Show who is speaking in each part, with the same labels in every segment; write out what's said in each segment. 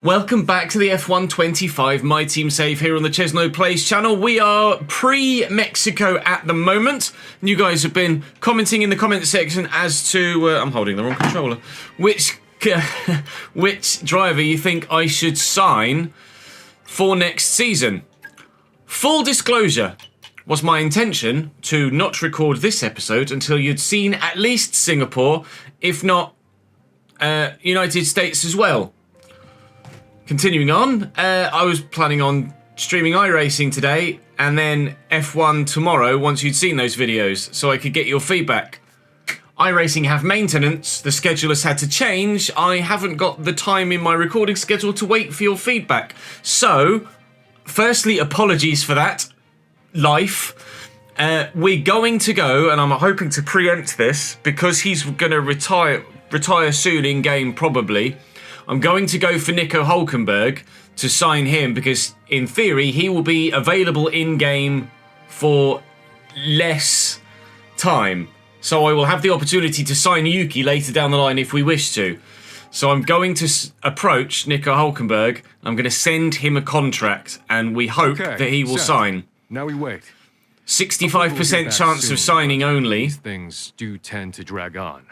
Speaker 1: Welcome back to the F125 My Team Save here on the ChesnoidPlays channel. We are pre-Mexico at the moment. You guys have been commenting in the comment section as to... I'm holding the wrong controller. Which driver you think I should sign for next season. Full disclosure, was my intention to not record this episode until you'd seen at least Singapore, if not United States as well. Continuing on, I was planning on streaming iRacing today and then F1 tomorrow once you'd seen those videos so I could get your feedback. iRacing have maintenance, the schedule has had to change, I haven't got the time in my recording schedule to wait for your feedback. So, firstly, apologies for that. Life. We're going to go, and I'm hoping to preempt this, because he's going to retire soon in-game probably. I'm going to go for Nico Hülkenberg to sign him because, in theory, he will be available in-game for less time. So I will have the opportunity to sign Yuki later down the line if we wish to. So I'm going to approach Nico Hülkenberg. I'm going to send him a contract, and we hope that he will sign.
Speaker 2: Now we wait.
Speaker 1: 65% chance of signing only.
Speaker 2: These things do tend to drag on.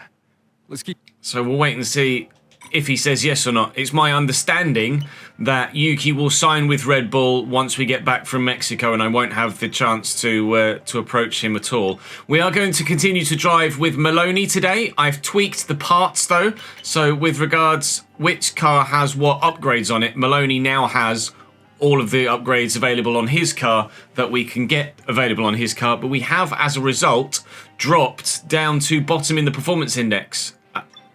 Speaker 2: Let's keep...
Speaker 1: So we'll wait and see if he says yes or not. It's my understanding that Yuki will sign with Red Bull once we get back from Mexico, and I won't have the chance to approach him at all. We are going to continue to drive with Maloney today. I've tweaked the parts though, so with regards which car has what upgrades on it, Maloney now has all of the upgrades available on his car that we can get available on his car, but we have, as a result, dropped down to bottom in the performance index.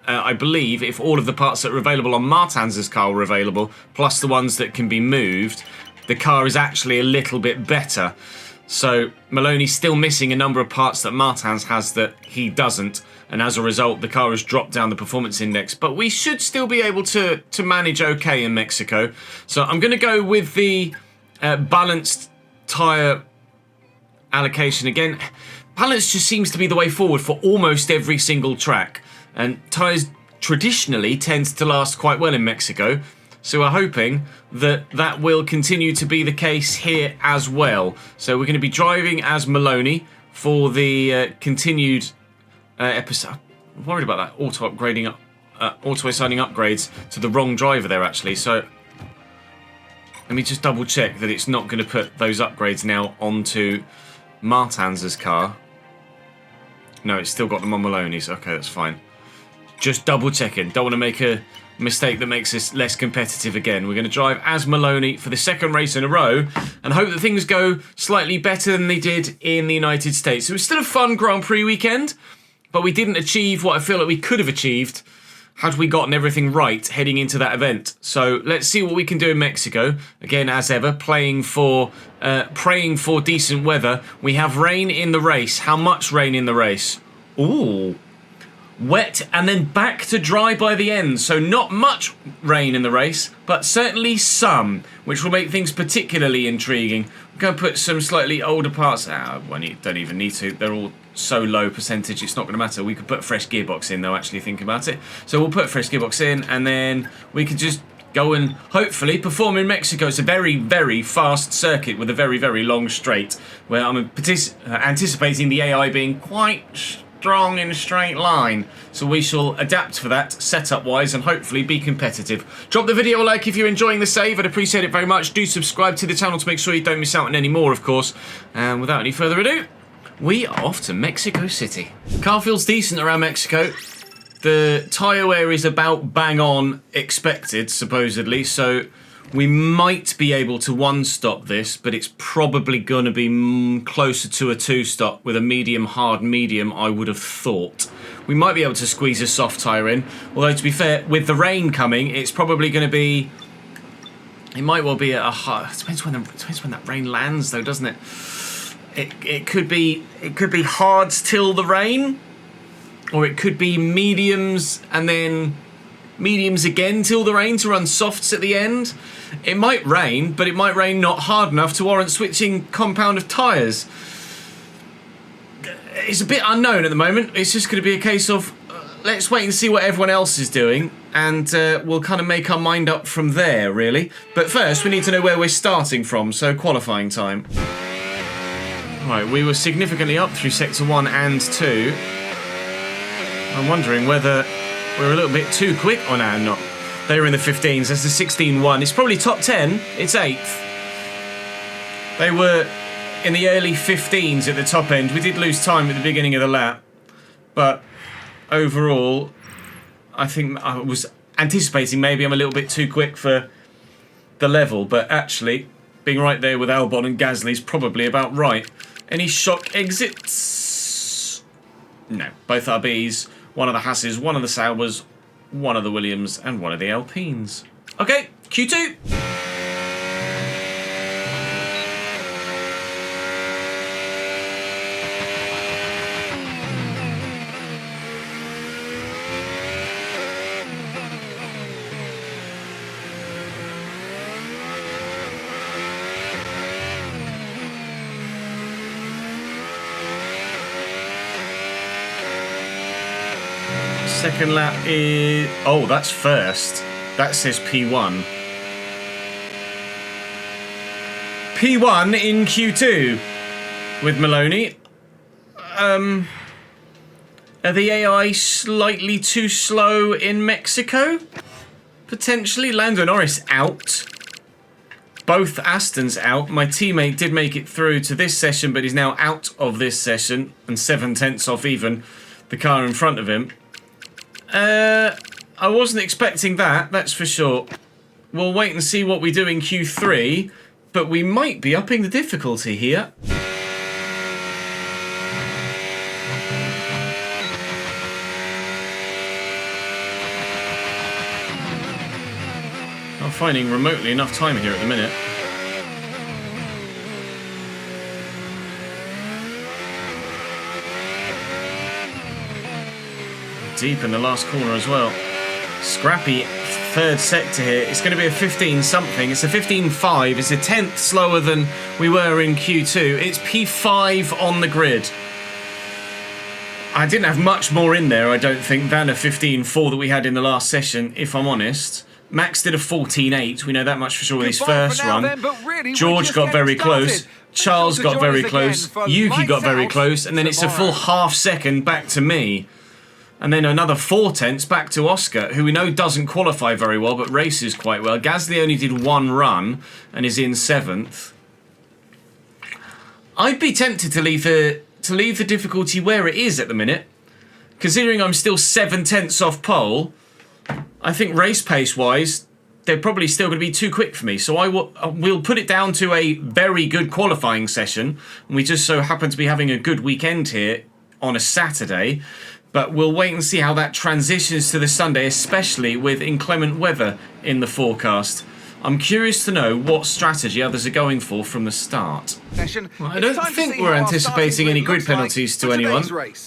Speaker 1: I believe if all of the parts that are available on Martins's car were available, plus the ones that can be moved, the car is actually a little bit better. So Maloney's still missing a number of parts that Martins has that he doesn't, and as a result the car has dropped down the performance index. But we should still be able to manage okay in Mexico. So I'm going to go with the balanced tyre allocation again. Balance just seems to be the way forward for almost every single track. And tyres traditionally tends to last quite well in Mexico, so we're hoping that that will continue to be the case here as well. So we're going to be driving as Maloney for the continued episode. I'm worried about that auto-assigning upgrades to the wrong driver there actually. So let me just double check that it's not going to put those upgrades now onto Martins's car. No, it's still got them on Maloney's. Okay, that's fine. Just double checking. Don't want to make a mistake that makes us less competitive again. We're going to drive as Maloney for the second race in a row and hope that things go slightly better than they did in the United States. It was still a fun Grand Prix weekend, but we didn't achieve what I feel like we could have achieved had we gotten everything right heading into that event. So let's see what we can do in Mexico. Again, as ever, praying for decent weather. We have rain in the race. How much rain in the race? Ooh. Wet and then back to dry by the end, so not much rain in the race, but certainly some, which will make things particularly intriguing. We're going to put some slightly older parts. Don't even need to. They're all so low percentage, it's not going to matter. We could put a fresh gearbox in, though, actually, think about it. So we'll put a fresh gearbox in, and then we could just go and hopefully perform in Mexico. It's a very, very fast circuit with a very, very long straight, where I'm anticipating the AI being quite strong in a straight line, so we shall adapt for that setup wise and hopefully be competitive. Drop the video a like if you're enjoying the save, I'd appreciate it very much. Do subscribe to the channel to make sure you don't miss out on any more, of course. And without any further ado, we are off to Mexico City. Car feels decent around Mexico. The tyre wear is about bang on expected, supposedly, so we might be able to one-stop this, but it's probably going to be closer to a two-stop with a medium, hard, medium, I would have thought. We might be able to squeeze a soft tyre in, although to be fair, with the rain coming, it's probably going to be... It might well be a hard... It depends when that rain lands, though, doesn't it? It could be hards till the rain, or it could be mediums and then mediums again till the rain to run softs at the end. It might rain, but it might rain not hard enough to warrant switching compound of tyres. It's a bit unknown at the moment. It's just going to be a case of let's wait and see what everyone else is doing, and we'll kind of make our mind up from there, really. But first, we need to know where we're starting from, so qualifying time. Right, we were significantly up through Sector 1 and 2. I'm wondering whether we're a little bit too quick on our not. They were in the 15s, that's the 16-1. It's probably top 10, it's 8th. They were in the early 15s at the top end. We did lose time at the beginning of the lap, but overall, I think I was anticipating maybe I'm a little bit too quick for the level, but actually, being right there with Albon and Gasly is probably about right. Any shock exits? No. Both RBs, one of the Hasses, one of the Saubers, one of the Williams, and one of the Alpines. Okay, Q2. Second lap is... Oh, that's first. That says P1. P1 in Q2 with Maloney. Are the AI slightly too slow in Mexico? Potentially. Lando Norris out. Both Astons out. My teammate did make it through to this session, but he's now out of this session and 7/10 off even the car in front of him. I wasn't expecting that, that's for sure. We'll wait and see what we do in Q3, but we might be upping the difficulty here. Not finding remotely enough time here at the minute. Deep in the last corner as well. Scrappy third sector here. It's going to be a 15 something. It's a 15.5. It's a 10th slower than we were in Q2. It's P5 on the grid. I didn't have much more in there, I don't think, than a 15.4 that we had in the last session, if I'm honest. Max did a 14.8. We know that much for sure with his first run. Really, George got very close. Charles got very close. Yuki got very close. And then it's a full half second back to me. And then another 4/10 back to Oscar, who we know doesn't qualify very well, but races quite well. Gasly only did one run and is in 7th. I'd be tempted to leave the difficulty where it is at the minute. Considering I'm still 7/10 off pole, I think race pace-wise, they're probably still going to be too quick for me. So we'll put it down to a very good qualifying session. And we just so happen to be having a good weekend here on a Saturday. But we'll wait and see how that transitions to the Sunday, especially with inclement weather in the forecast. I'm curious to know what strategy others are going for from the start. Well, I don't think we're anticipating any grid penalties to anyone.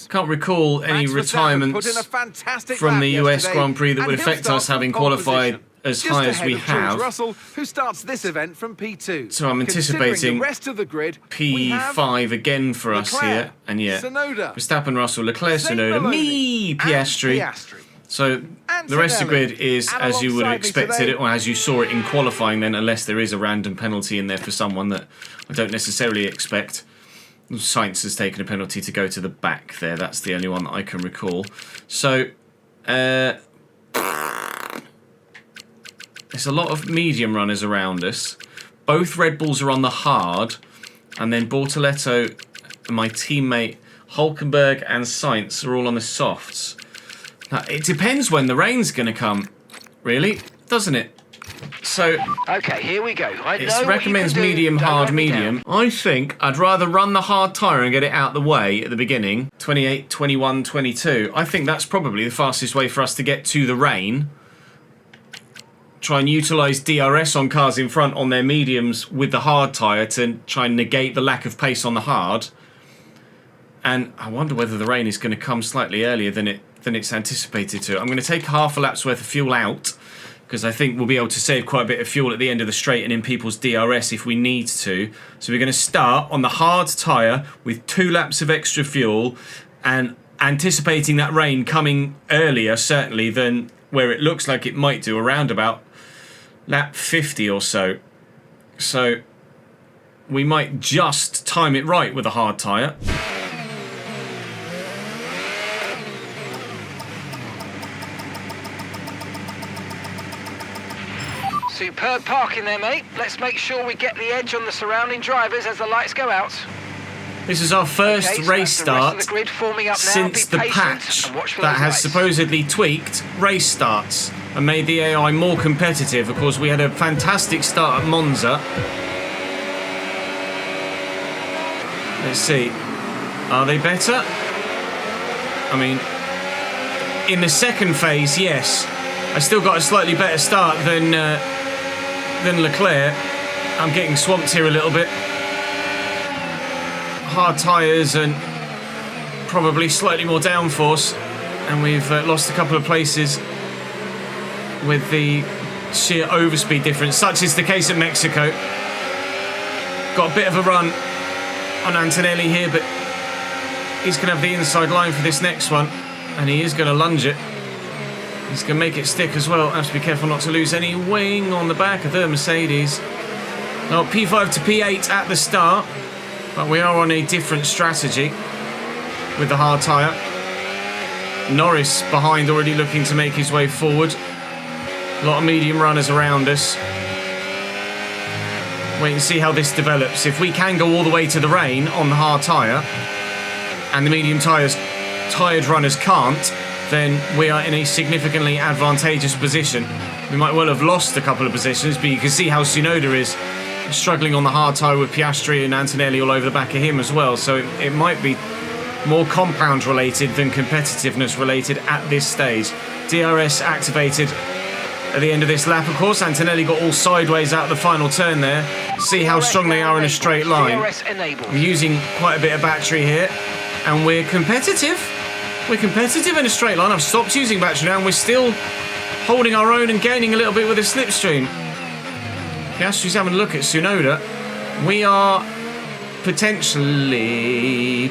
Speaker 1: Can't recall any retirements from the US Grand Prix that would affect us having qualified as high as we have.
Speaker 3: Russell, who starts this event from P2.
Speaker 1: So I'm anticipating
Speaker 3: the rest of the grid,
Speaker 1: P5 again for us here. And yeah, Verstappen, Russell, Leclerc, Tsunoda, me, Piastri. So the rest of the grid is as you would have expected it, or as you saw it in qualifying then, unless there is a random penalty in there for someone that I don't necessarily expect. Sainz has taken a penalty to go to the back there. That's the only one that I can recall. So, there's a lot of medium runners around us. Both Red Bulls are on the hard, and then Bortoletto and my teammate Hulkenberg and Sainz are all on the softs. Now, it depends when the rain's going to come, really, doesn't it? So,
Speaker 4: okay, here we go.
Speaker 1: It recommends medium, hard, medium. I think I'd rather run the hard tyre and get it out the way at the beginning. 28, 21, 22. I think that's probably the fastest way for us to get to the rain. Try and utilise DRS on cars in front on their mediums with the hard tyre to try and negate the lack of pace on the hard. And I wonder whether the rain is going to come slightly earlier than it's anticipated to. I'm going to take half a lap's worth of fuel out, because I think we'll be able to save quite a bit of fuel at the end of the straight and in people's DRS if we need to. So we're going to start on the hard tyre with 2 laps of extra fuel and anticipating that rain coming earlier, certainly, than where it looks like it might do, around about lap 50 or so. So we might just time it right with a hard tyre.
Speaker 4: Superb parking there, mate. Let's make sure we get the edge on the surrounding drivers as the lights go out.
Speaker 1: This is our first
Speaker 4: Okay, so
Speaker 1: race
Speaker 4: that's the rest
Speaker 1: start
Speaker 4: of the grid forming up now.
Speaker 1: since
Speaker 4: Be
Speaker 1: the
Speaker 4: patient
Speaker 1: patch
Speaker 4: and watch for
Speaker 1: that
Speaker 4: those
Speaker 1: has
Speaker 4: lights.
Speaker 1: supposedly tweaked race starts and made the AI more competitive. Of course, we had a fantastic start at Monza. Let's see. Are they better? I mean, in the second phase, yes. I still got a slightly better start than Leclerc. I'm getting swamped here a little bit. Hard tyres and probably slightly more downforce, and we've lost a couple of places with the sheer overspeed difference. Such is the case at Mexico. Got a bit of a run on Antonelli here, but he's going to have the inside line for this next one, and he is going to lunge it. He's going to make it stick as well. Have to be careful not to lose any wing on the back of the Mercedes. Now, P5 to P8 at the start, but we are on a different strategy with the hard tyre. Norris behind, already looking to make his way forward. A lot of medium runners around us. Wait and see how this develops. If we can go all the way to the rain on the hard tyre, and the medium tired runners can't, then we are in a significantly advantageous position. We might well have lost a couple of positions, but you can see how Tsunoda is struggling on the hard tyre with Piastri and Antonelli all over the back of him as well. So it might be more compound related than competitiveness related at this stage. DRS activated at the end of this lap, of course. Antonelli got all sideways out of the final turn there. See how strong they are in a straight line. We're using quite a bit of battery here, and we're competitive. We're competitive in a straight line. I've stopped using battery now, and we're still holding our own and gaining a little bit with the slipstream. Piastri's having a look at Tsunoda. We are potentially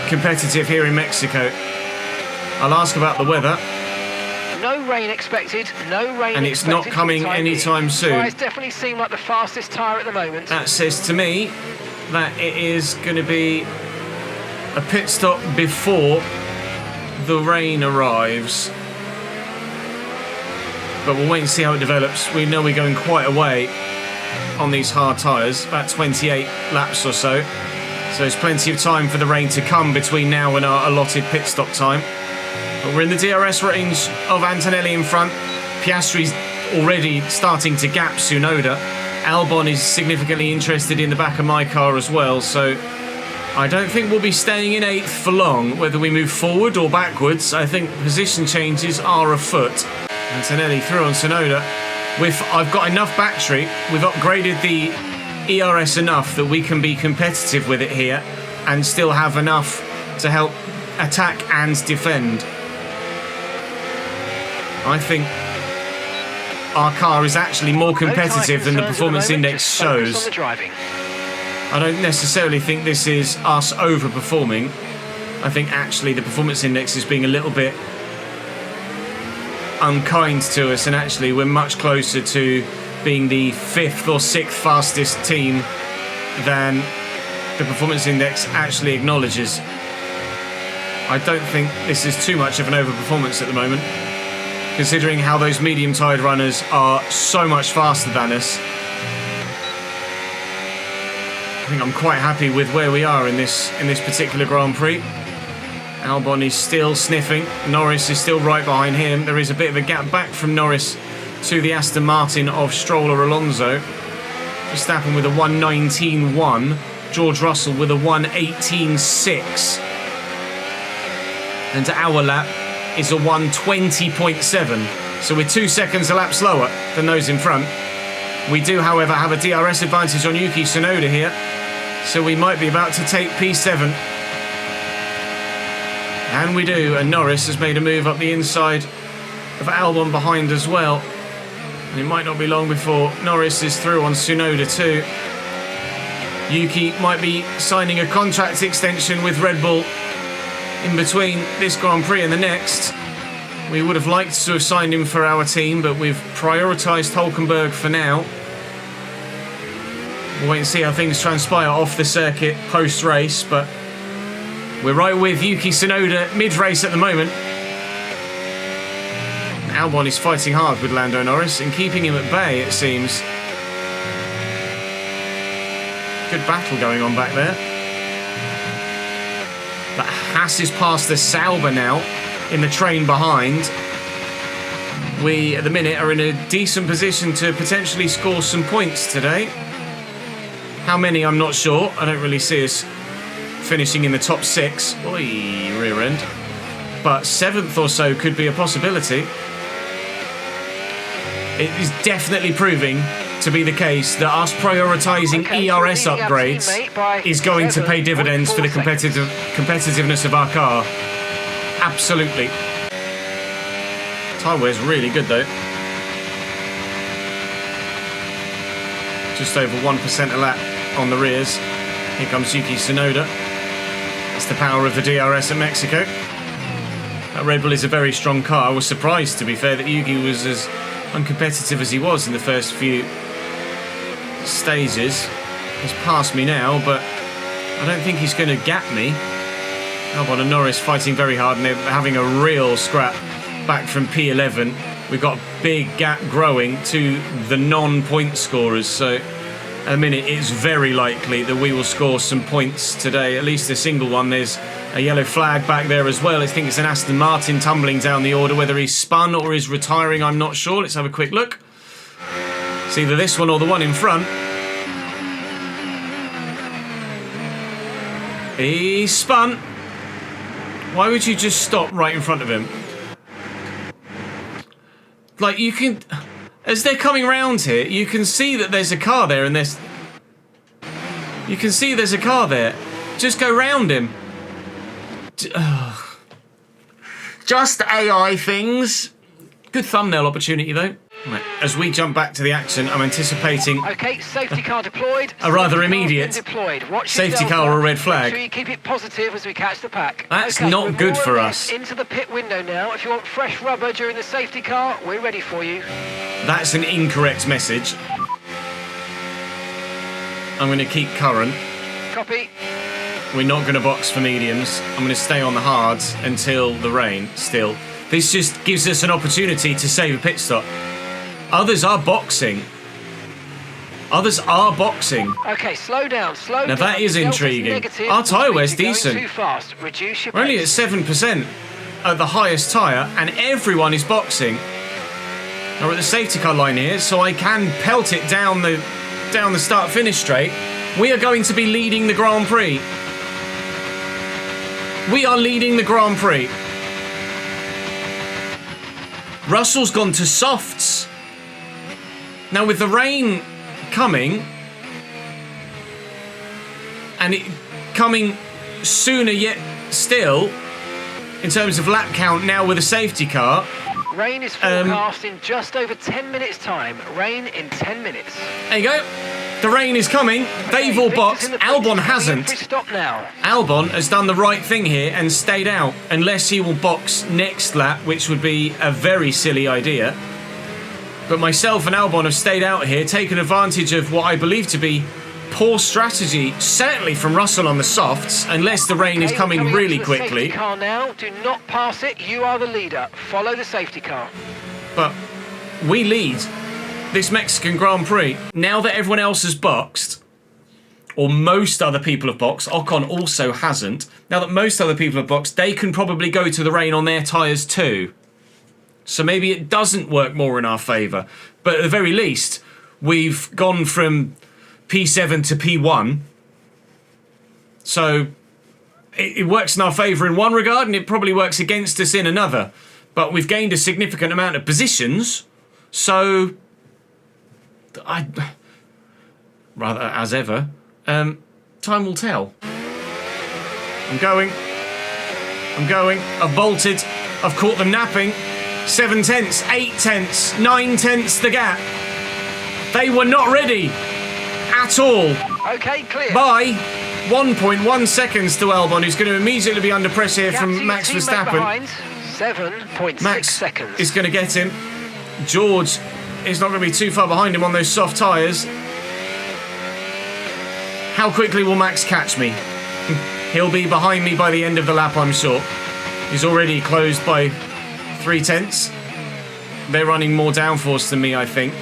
Speaker 1: competitive here in Mexico. I'll ask about the weather.
Speaker 4: No rain expected. No rain.
Speaker 1: And it's not coming anytime soon.
Speaker 4: Tyres definitely seem like the fastest tyre at the moment.
Speaker 1: That says to me that it is going to be a pit stop before the rain arrives. But we'll wait and see how it develops. We know we're going quite a way on these hard tyres, about 28 laps or so. So there's plenty of time for the rain to come between now and our allotted pit stop time. But we're in the DRS range of Antonelli in front. Piastri's already starting to gap Tsunoda. Albon is significantly interested in the back of my car as well, so I don't think we'll be staying in 8th for long. Whether we move forward or backwards, I think position changes are afoot. Antonelli through on Tsunoda. I've got enough battery. We've upgraded the ERS enough that we can be competitive with it here and still have enough to help attack and defend. I think our car is actually more competitive than the performance index shows. I don't necessarily think this is us overperforming. I think actually the performance index is being a little bit unkind to us, and actually we're much closer to being the 5th or 6th fastest team than the performance index actually acknowledges. I don't think this is too much of an overperformance at the moment, considering how those medium-tired runners are so much faster than us. I think I'm quite happy with where we are in this particular Grand Prix. Albon is still sniffing. Norris is still right behind him. There is a bit of a gap back from Norris to the Aston Martin of Stroll or Alonso. Verstappen with a 1:19.1. George Russell with a 1:18.6. And our lap is a 1:20.7. So we're 2 seconds a lap slower than those in front. We do, however, have a DRS advantage on Yuki Tsunoda here. So we might be about to take P7. And we do, and Norris has made a move up the inside of Albon behind as well. And it might not be long before Norris is through on Tsunoda too. Yuki might be signing a contract extension with Red Bull in between this Grand Prix and the next. We would have liked to have signed him for our team, but we've prioritised Hulkenberg for now. We'll wait and see how things transpire off the circuit post-race, but we're right with Yuki Tsunoda mid-race at the moment. Albon is fighting hard with Lando Norris and keeping him at bay, it seems. Good battle going on back there. But Haas is past the Sauber now in the train behind. We, at the minute, are in a decent position to potentially score some points today. How many, I'm not sure. I don't really see us finishing in the top 6. Oi, rear end. But 7th or so could be a possibility. It is definitely proving to be the case that us prioritising ERS upgrades is going to pay dividends for the competitiveness of our car. Absolutely. Tyre wear's really good though. Just over 1% a lap on the rears. Here comes Yuki Tsunoda. That's the power of the DRS at Mexico. That Red Bull is a very strong car. I was surprised, to be fair, that Yuki was as uncompetitive as he was in the first few stages. He's passed me now, but I don't think he's going to gap me. Albon and Norris fighting very hard, and they're having a real scrap back from P11. We've got a big gap growing to the non-point scorers, so at the minute it's very likely that we will score some points today, at least a single one. There's a yellow flag back there as well. I think it's an Aston Martin tumbling down the order. Whether he's spun or is retiring, I'm not sure. Let's have a quick look. It's either this one or the one in front. He spun. Why would you just stop right in front of him? Like, you can... As they're coming round here, you can see that there's a car there, and there's... You can see there's a car there. Just go round him. Just AI things. Good thumbnail opportunity, though. Right. As we jump back to the action, I'm anticipating
Speaker 4: safety car deployed.
Speaker 1: A rather immediate safety car or a red flag.
Speaker 4: Make sure you keep it positive as we catch the pack.
Speaker 1: That's not good for us.
Speaker 4: Into the pit window now. If you want fresh rubber during the safety car, we're ready for you.
Speaker 1: That's an incorrect message. I'm going to keep current.
Speaker 4: Copy.
Speaker 1: We're not going to box for mediums. I'm going to stay on the hards until the rain still. This just gives us an opportunity to save a pit stop. Others are boxing. Others are boxing.
Speaker 4: Okay, slow down, slow down.
Speaker 1: Now that is intriguing. Our tyre wear's decent.
Speaker 4: Too fast. Reduce your
Speaker 1: We're only at
Speaker 4: pace.
Speaker 1: 7% at the highest tyre, and everyone is boxing. Now we're at the safety car line here, so I can pelt it down the start-finish straight. We are going to be leading the Grand Prix. We are leading the Grand Prix. Russell's gone to softs. Now with the rain coming, and it coming sooner yet still, in terms of lap count now with a safety car.
Speaker 4: Rain is forecast in just over 10 minutes time. Rain in 10 minutes.
Speaker 1: There you go. The rain is coming. They've all boxed. Albon hasn't.
Speaker 4: Stop now.
Speaker 1: Albon has done the right thing here and stayed out, unless he will box next lap, which would be a very silly idea. But myself and Albon have stayed out here, taken advantage of what I believe to be poor strategy, certainly from Russell on the softs, unless the rain is coming really quickly.
Speaker 4: Safety car now. Do not pass it. You are the leader. Follow the safety car.
Speaker 1: But we lead this Mexican Grand Prix. Now that everyone else has boxed, or most other people have boxed, Ocon also hasn't. Now that most other people have boxed, they can probably go to the rain on their tyres too. So maybe it doesn't work more in our favour. But at the very least, we've gone from P7 to P1. So it works in our favour in one regard, and it probably works against us in another. But we've gained a significant amount of positions. So, rather as ever, time will tell. I'm going. I've bolted. I've caught them napping. 7 tenths, 8 tenths, 9 tenths the gap. They were not ready at all.
Speaker 4: Okay, clear.
Speaker 1: By 1.1 seconds to Albon, who's going to immediately be under pressure here
Speaker 4: Gap to
Speaker 1: from
Speaker 4: your
Speaker 1: Max
Speaker 4: teammate
Speaker 1: Verstappen.
Speaker 4: behind, 7.6
Speaker 1: Max
Speaker 4: seconds.
Speaker 1: is going to get him. George is not going to be too far behind him on those soft tyres. How quickly will Max catch me? He'll be behind me by the end of the lap, I'm sure. He's already closed by 3/10. They're running more downforce than me, I think.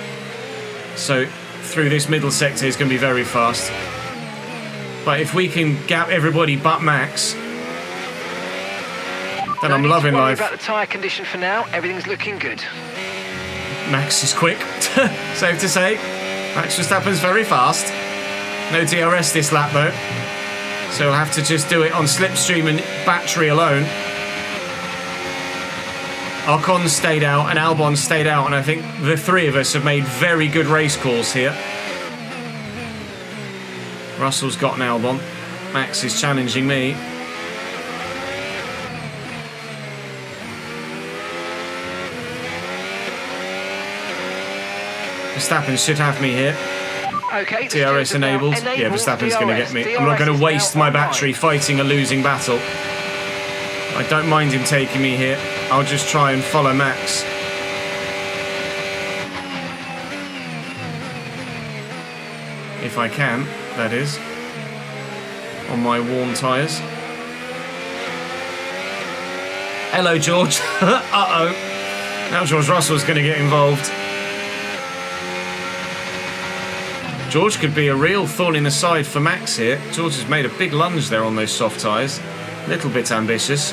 Speaker 1: So through this middle sector is going to be very fast. But if we can gap everybody but Max, then I'm loving life.
Speaker 4: About the tyre condition for now. Everything's looking good.
Speaker 1: Max is quick, safe to say. Max Verstappen's very fast. No DRS this lap though. So we'll have to just do it on slipstream and battery alone. Ocon stayed out and Albon stayed out, and I think the three of us have made very good race calls here. Russell's got an Albon. Max is challenging me. Verstappen should have me here.
Speaker 4: Okay.
Speaker 1: DRS enabled. Yeah, Verstappen's going to get me. I'm not going to waste my battery fighting a losing battle. I don't mind him taking me here. I'll just try and follow Max. If I can, that is. On my warm tyres. Hello, George. Uh-oh. Now George Russell's going to get involved. George could be a real thorn in the side for Max here. George has made a big lunge there on those soft tyres. A little bit ambitious.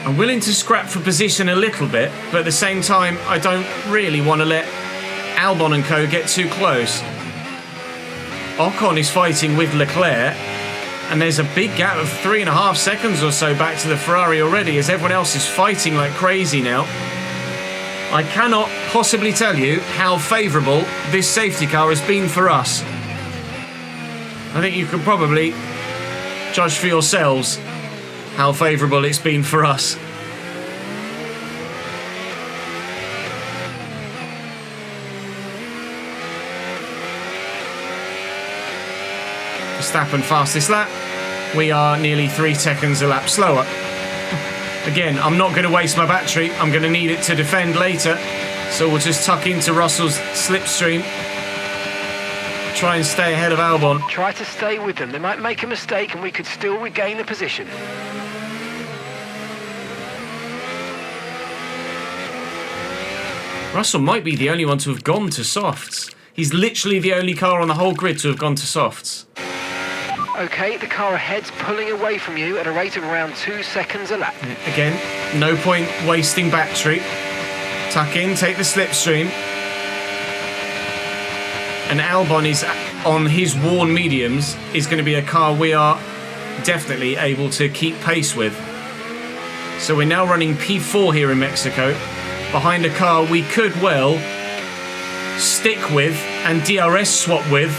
Speaker 1: I'm willing to scrap for position a little bit, but at the same time, I don't really want to let Albon and co get too close. Ocon is fighting with Leclerc, and there's a big gap of 3.5 seconds or so back to the Ferrari already, as everyone else is fighting like crazy now. I cannot possibly tell you how favourable this safety car has been for us. I think you can probably judge for yourselves how favourable it's been for us. Verstappen fastest lap. We are nearly 3 seconds a lap slower. Again, I'm not going to waste my battery. I'm going to need it to defend later. So we'll just tuck into Russell's slipstream. Try and stay ahead of Albon.
Speaker 4: Try to stay with them. They might make a mistake and we could still regain the position.
Speaker 1: Russell might be the only one to have gone to softs. He's literally the only car on the whole grid to have gone to softs.
Speaker 4: Okay, the car ahead's pulling away from you at a rate of around 2 seconds a lap.
Speaker 1: Again, no point wasting battery. Tuck in, take the slipstream. And Albon is on his worn mediums, is going to be a car we are definitely able to keep pace with. So we're now running P4 here in Mexico, behind a car we could well stick with and DRS swap with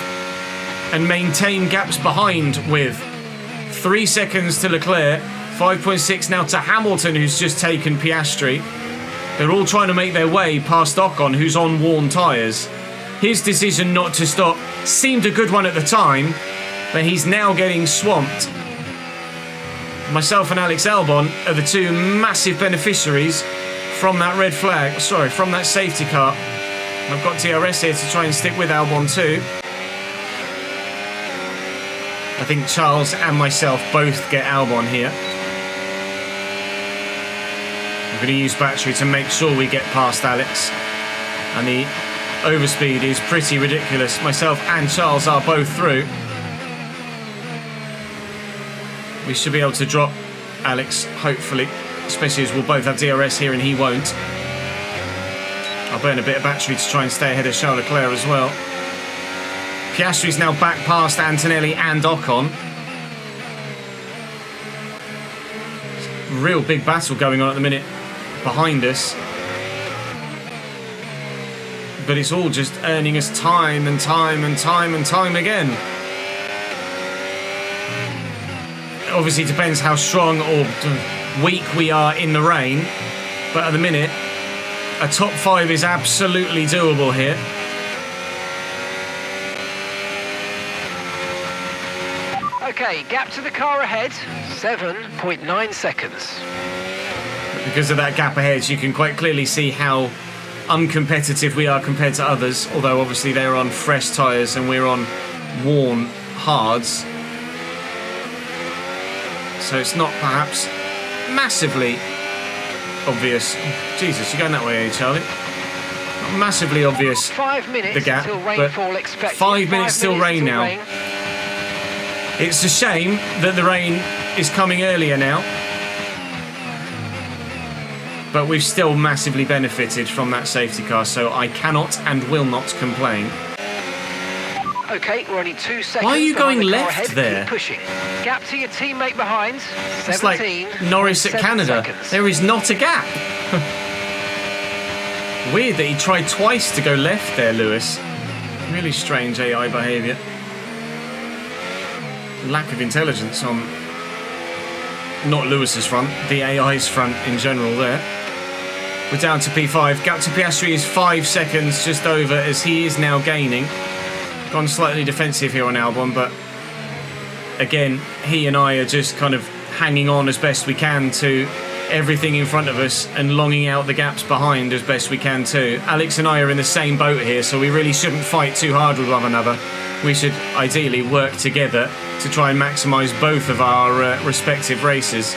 Speaker 1: and maintain gaps behind with. 3 seconds to Leclerc, 5.6 now to Hamilton, who's just taken Piastri. They're all trying to make their way past Ocon, who's on worn tyres. His decision not to stop seemed a good one at the time, but he's now getting swamped. Myself and Alex Albon are the two massive beneficiaries from that red flag, from that safety car. I've got DRS here to try and stick with Albon too. I think Charles and myself both get Albon here. I'm going to use battery to make sure we get past Alex. And the overspeed is pretty ridiculous. Myself and Charles are both through. We should be able to drop Alex, hopefully. Especially as we'll both have DRS here and he won't. I'll burn a bit of battery to try and stay ahead of Charles Leclerc as well. Piastri's now back past Antonelli and Ocon. Real big battle going on at the minute behind us. But it's all just earning us time and time and time and time again. It obviously depends how strong or weak we are in the rain. But at the minute, a top 5 is absolutely doable here.
Speaker 4: Okay, gap to the car ahead, 7.9 seconds.
Speaker 1: Because of that gap ahead, you can quite clearly see how uncompetitive we are compared to others, although obviously they're on fresh tyres and we're on worn hards. So it's not perhaps massively obvious. Jesus, you're going that way, Charlie? Not massively obvious,
Speaker 4: 5 minutes
Speaker 1: the gap,
Speaker 4: till
Speaker 1: but
Speaker 4: rainfall expected.
Speaker 1: 5 minutes till rain now. It's a shame that the rain is coming earlier now, but we've still massively benefited from that safety car, so I cannot and will not complain.
Speaker 4: Okay, we're only 2 seconds.
Speaker 1: Why are you going
Speaker 4: behind the car
Speaker 1: left
Speaker 4: ahead.
Speaker 1: there?
Speaker 4: Keep pushing. Gap to your teammate behind.
Speaker 1: It's like Norris at Canada.
Speaker 4: Seconds.
Speaker 1: There is not a gap. Weird that he tried twice to go left there, Lewis. Really strange AI behaviour. Lack of intelligence on not Lewis's front, the AI's front in general there. We're down to P5. Gap to Piastri is 5 seconds just over as he is now gaining. Gone slightly defensive here on Albon, but again, he and I are just kind of hanging on as best we can to everything in front of us and longing out the gaps behind as best we can too. Alex and I are in the same boat here, so we really shouldn't fight too hard with one another. We should ideally work together to try and maximise both of our respective races.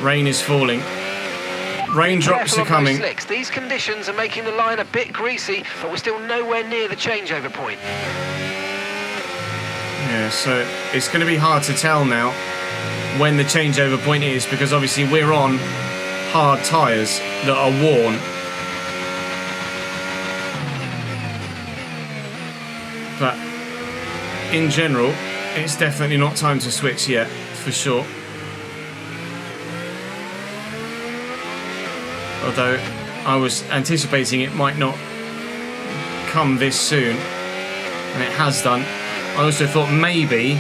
Speaker 1: Rain is falling. Raindrops are coming.
Speaker 4: Slicks. These conditions are making the line a bit greasy, but we're still nowhere near the changeover point.
Speaker 1: Yeah, so it's going to be hard to tell now when the changeover point is, because obviously we're on hard tyres that are worn. But in general, it's definitely not time to switch yet, for sure. Although I was anticipating it might not come this soon, and it has done. I also thought maybe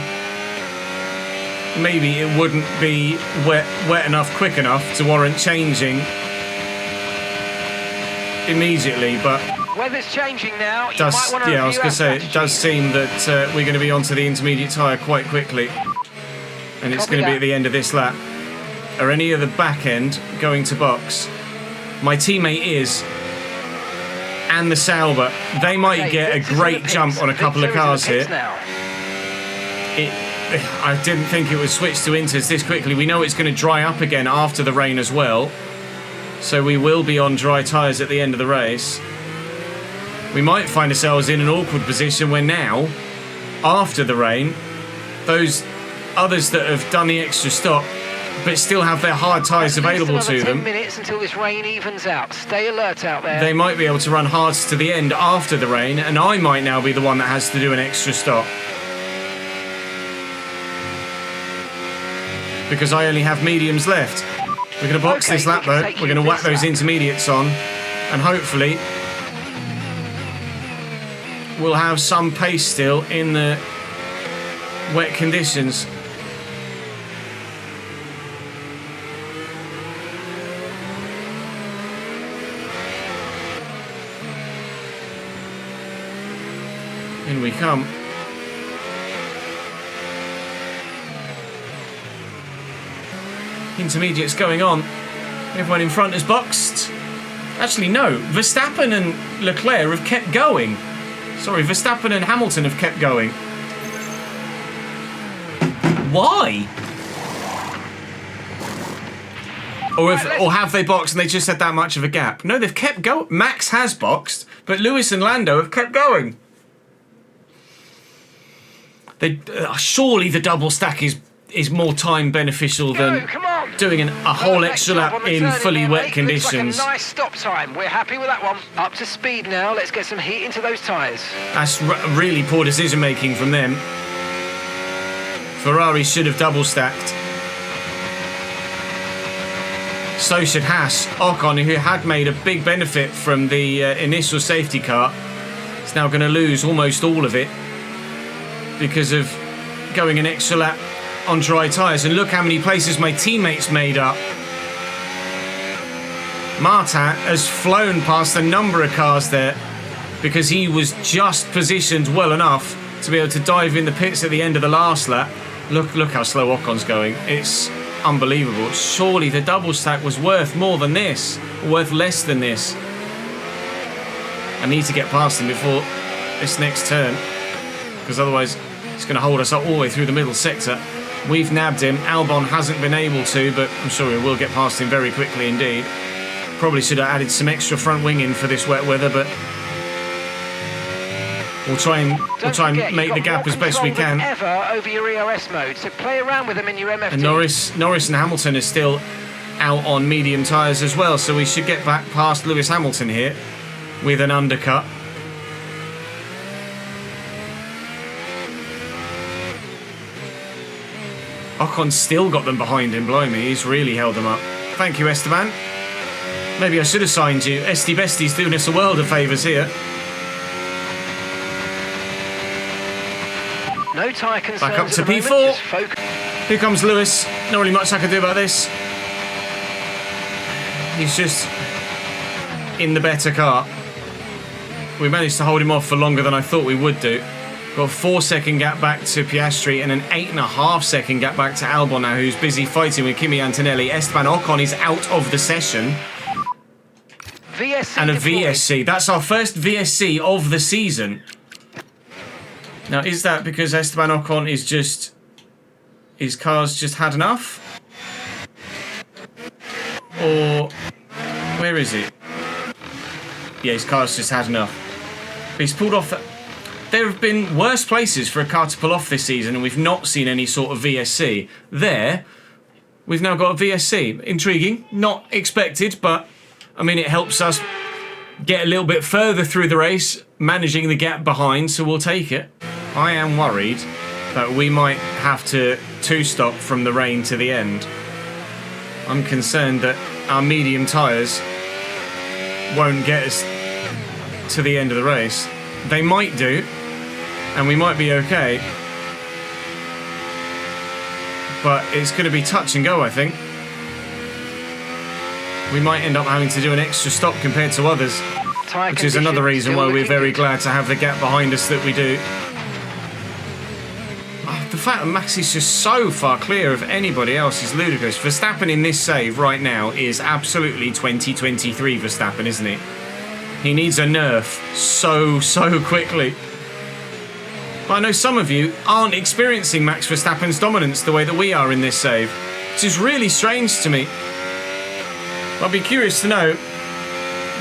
Speaker 1: it wouldn't be wet enough, quick enough to warrant changing immediately, but
Speaker 4: weather's changing now.
Speaker 1: I was going to say, it does seem that we're going to be onto the intermediate tyre quite quickly, and it's going to be at the end of this lap. Are any of the back end going to box? My teammate is, and the Sauber. They might get a great jump on a couple of cars here. I didn't think it would switch to inters this quickly. We know it's going to dry up again after the rain as well, so we will be on dry tyres at the end of the race. We might find ourselves in an awkward position where now, after the rain, those others that have done the extra stop but still have their hard tyres available to them,
Speaker 4: 10 minutes until this rain evens out. Stay alert out there.
Speaker 1: They might be able to run hards to the end after the rain, and I might now be the one that has to do an extra stop, because I only have mediums left. We're going to box this lap though. We're going to whack those intermediates on, and hopefully we'll have some pace still in the wet conditions. In we come. Intermediates going on. Everyone in front is boxed. Actually, no. Verstappen and Leclerc have kept going. Sorry, Verstappen and Hamilton have kept going. Why? Or have they boxed and they just had that much of a gap? No, they've kept going. Max has boxed, but Lewis and Lando have kept going. Surely the double stack is more time beneficial than doing a whole extra lap in fully wet conditions.
Speaker 4: Like a nice stop time. We're happy with that one. Up to speed now. Let's get some heat into those tyres.
Speaker 1: That's really poor decision making from them. Ferrari should have double stacked. So should Haas. Ocon, who had made a big benefit from the initial safety car, is now going to lose almost all of it because of going an extra lap on dry tyres. And look how many places my teammates made up. Martin has flown past a number of cars there because he was just positioned well enough to be able to dive in the pits at the end of the last lap Look how slow Ocon's going. It's unbelievable. Surely the double stack was worth more than this. Worth less than this. I need to get past him before this next turn, because otherwise it's going to hold us up all the way through the middle sector. We've nabbed him. Albon hasn't been able to, but I'm sure we will get past him very quickly indeed. Probably should have added some extra front wing in for this wet weather, but we'll try and make the gap as best we can.
Speaker 4: Ever over your ERS mode, so play around with them in your MFT.
Speaker 1: And Norris and Hamilton are still out on medium tyres as well, so we should get back past Lewis Hamilton here with an undercut. Ocon's still got them behind him, blimey, he's really held them up. Thank you, Esteban. Maybe I should have signed you. Esty Bestie's doing us a world of favours here.
Speaker 4: No tyre concerns.
Speaker 1: Back up to
Speaker 4: at the
Speaker 1: P4.
Speaker 4: moment, just focus.
Speaker 1: Here comes Lewis. Not really much I can do about this. He's just in the better car. We managed to hold him off for longer than I thought we would do. Got a 4-second gap back to Piastri and an 8.5-second gap back to Albon now, who's busy fighting with Kimi Antonelli. Esteban Ocon is out of the session.
Speaker 4: VSC
Speaker 1: and a
Speaker 4: deployed.
Speaker 1: VSC. That's our first VSC of the season. Now, is that because Esteban Ocon is just... his car's just had enough? Or... where is it? Yeah, his car's just had enough. But he's pulled off... there have been worse places for a car to pull off this season, and we've not seen any sort of VSC. There, we've now got a VSC. Intriguing. Not expected, but, I mean, it helps us get a little bit further through the race, managing the gap behind, so we'll take it. I am worried that we might have to two-stop from the rain to the end. I'm concerned that our medium tyres won't get us to the end of the race. They might do, and we might be okay. But it's going to be touch and go, I think. We might end up having to do an extra stop compared to others, which is another reason why we're very glad to have the gap behind us that we do. The fact that Max is just so far clear of anybody else is ludicrous. Verstappen in this save right now is absolutely 2023 Verstappen, isn't he? He needs a nerf so quickly. But I know some of you aren't experiencing Max Verstappen's dominance the way that we are in this save, which is really strange to me. I'd be curious to know